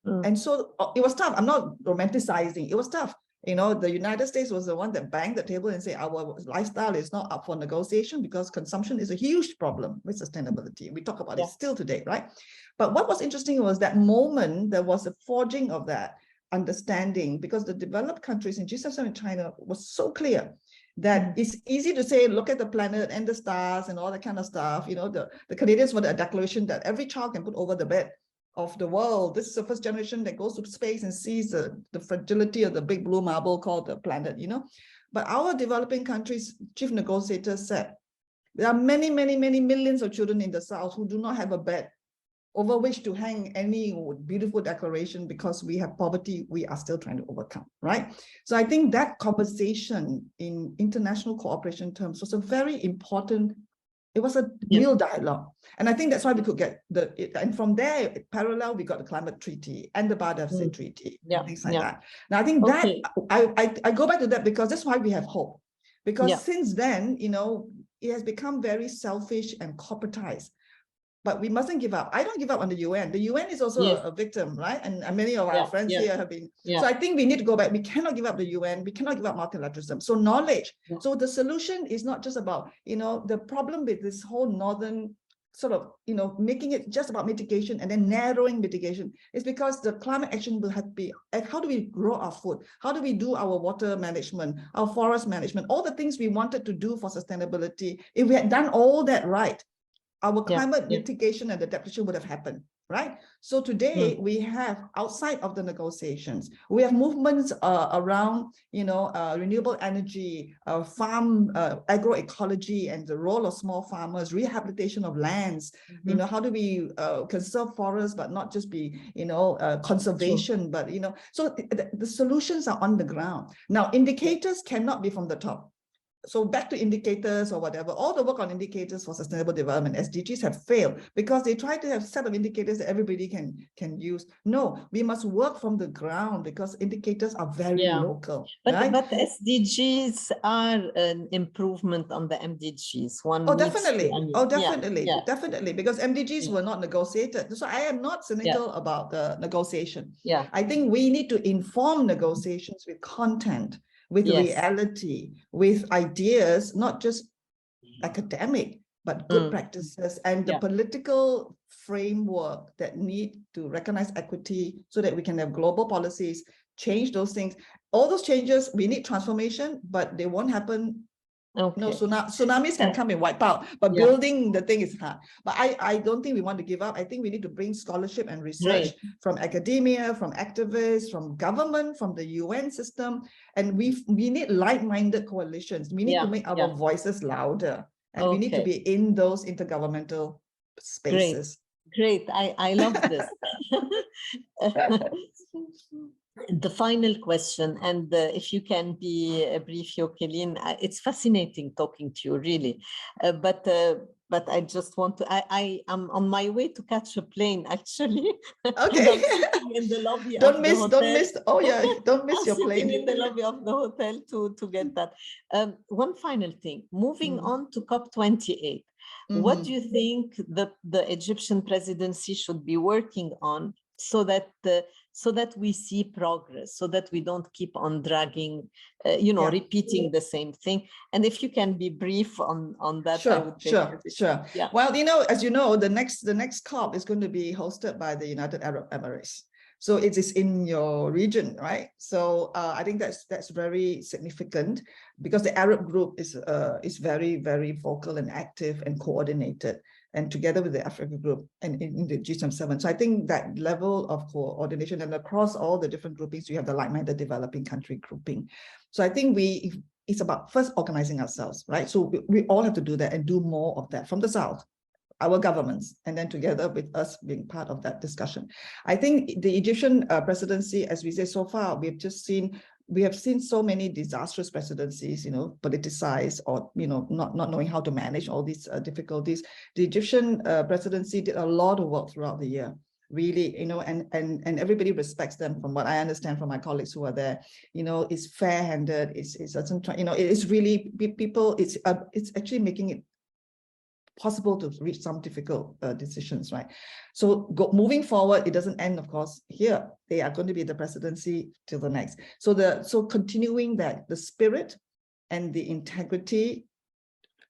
and so it was tough. I'm not romanticizing. It was tough. You know, the United States was the one that banged the table and said, our lifestyle is not up for negotiation because consumption is a huge problem with sustainability. We talk about it still today, right? But what was interesting was that moment, there was a forging of that understanding, because the developed countries in G7 and China was so clear that it's easy to say, look at the planet and the stars and all that kind of stuff. You know, the Canadians wanted a declaration that every child can put over the bed of the world. This is the first generation that goes to space and sees the fragility of the big blue marble called the planet, you know. But our developing countries' chief negotiators said, there are many, many, many millions of children in the South who do not have a bed over which to hang any beautiful decoration, because we have poverty we are still trying to overcome, right? So I think that conversation in international cooperation terms was a very important, it was a real dialogue. And I think that's why we could get and from there, parallel, we got the climate treaty and the biodiversity treaty, things like that. Now, I think that, I go back to that because that's why we have hope. Because since then, you know, it has become very selfish and corporatized. But we mustn't give up. I don't give up on the UN. The UN is also a victim, right? And many of our friends here have been. So I think we need to go back. We cannot give up the UN. We cannot give up multilateralism. So knowledge. So the solution is not just about, you know, the problem with this whole northern sort of, you know, making it just about mitigation and then narrowing mitigation is because the climate action will have to be, how do we grow our food? How do we do our water management, our forest management, all the things we wanted to do for sustainability? If we had done all that right, our climate mitigation and adaptation would have happened, right? So today we have, outside of the negotiations, we have movements around, renewable energy, farm agroecology, and the role of small farmers, rehabilitation of lands. How do we conserve forests, but not just be, conservation, but so the solutions are on the ground. Now, indicators cannot be from the top. So back to indicators or whatever, all the work on indicators for sustainable development, SDGs, have failed because they try to have a set of indicators that everybody can use. No, we must work from the ground because indicators are very local. But SDGs are an improvement on the MDGs. Definitely. Definitely, because MDGs were not negotiated. So I am not cynical about the negotiation. I think we need to inform negotiations with content, with reality, with ideas, not just academic, but good practices and the political framework that need to recognize equity so that we can have global policies, change those things. All those changes, we need transformation, but they won't happen. No, tsunamis can come and wipe out, but building the thing is hard. But I don't think we want to give up. I think we need to bring scholarship and research from academia, from activists, from government, from the UN system. And we need like-minded coalitions. We need to make our voices louder. And we need to be in those intergovernmental spaces. Great. I love this. The final question, and if you can be brief, Yoke, it's fascinating talking to you, really. But I just want to, I am on my way to catch a plane, actually. Okay. In the lobby don't miss your plane. In the lobby of the hotel to get that. One final thing, moving on to COP28. What do you think the Egyptian presidency should be working on so that we see progress, so that we don't keep on dragging, repeating the same thing? And if you can be brief on that, I would sure. Yeah. Well, as you know, the next COP is going to be hosted by the United Arab Emirates. So it is in your region, right? So I think that's very significant because the Arab group is very, very vocal and active and coordinated, and together with the Africa group and in the G77. So I think that level of coordination, and across all the different groupings, you have the like-minded developing country grouping. So I think it's about first organizing ourselves, right? So we all have to do that and do more of that from the South, our governments, and then together with us being part of that discussion. I think the Egyptian presidency, as we say so far, we have seen so many disastrous presidencies, politicized or, not knowing how to manage all these difficulties. The Egyptian presidency did a lot of work throughout the year, really, and everybody respects them from what I understand from my colleagues who are there. It's fair-handed, it doesn't try, it's really people, it's actually making it possible to reach some difficult decisions, right? So moving forward, it doesn't end, of course, here. They are going to be the presidency till the next. So continuing that, the spirit and the integrity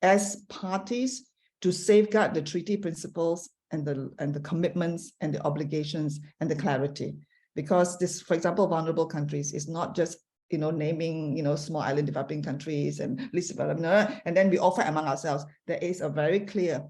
as parties to safeguard the treaty principles and the commitments and the obligations and the clarity. Because this, for example, vulnerable countries is not just naming, small island developing countries and least developed, and then we all fight among ourselves. There is a very clear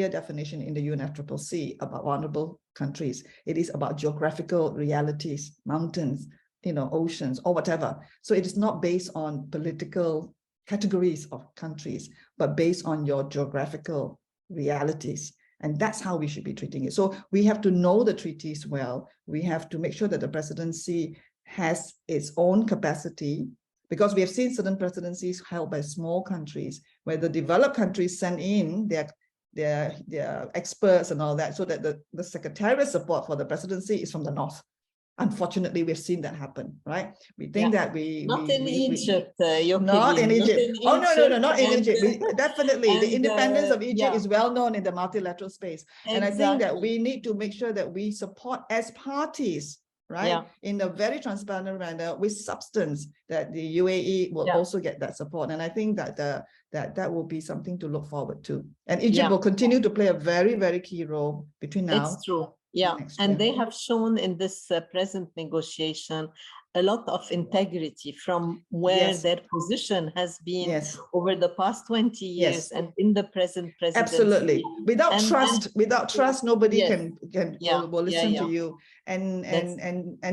definition in the UNFCCC about vulnerable countries. It is about geographical realities, mountains, oceans, or whatever. So it is not based on political categories of countries, but based on your geographical realities. And that's how we should be treating it. So we have to know the treaties well. We have to make sure that the presidency has its own capacity, because we have seen certain presidencies held by small countries where the developed countries send in their experts and all that, so that the secretariat support for the presidency is from the north. Unfortunately, we've seen that happen, right? We think that not in Egypt. Not in Egypt. Oh, no, not in Egypt. Definitely, the independence of Egypt is well known in the multilateral space. Exactly. And I think that we need to make sure that we support as parties, right? In a very transparent manner with substance, that the UAE will also get that support. And I think that that will be something to look forward to. And Egypt will continue to play a very, very key role between now Yeah, next and year. they have shown in this present negotiation a lot of integrity from where Yes. their position has been Yes. over the past 20 years Yes. and in the present presidency. Absolutely. Without And trust, nobody yes. will listen to you. And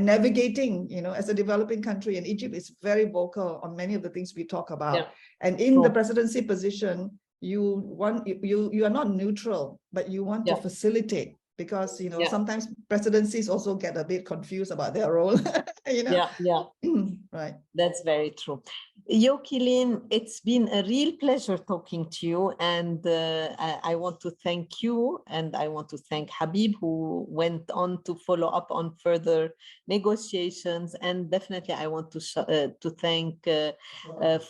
navigating, you know, as a developing country, and Egypt is very vocal on many of the things we talk about. Yeah. And in the presidency position, you are not neutral, but you want to facilitate, because, you know, sometimes presidencies also get a bit confused about their role. You know? Right. That's very true. Yoke, Ling, it's been a real pleasure talking to you, and I want to thank you, and I want to thank Habib, who went on to follow up on further negotiations, and definitely I want to thank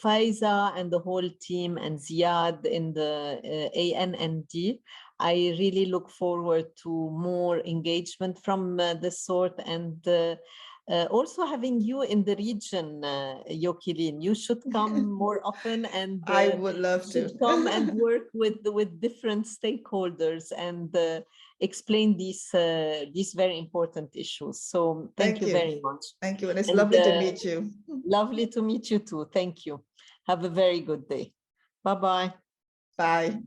Faiza and the whole team, and Ziad in the ANND. I really look forward to more engagement from this sort, and also having you in the region, Yoke, Ling. You should come more often, and I would love to come and work with different stakeholders and explain these very important issues. So thank you very much. Thank you, and it's lovely to meet you. Lovely to meet you too. Thank you. Have a very good day. Bye-bye. Bye.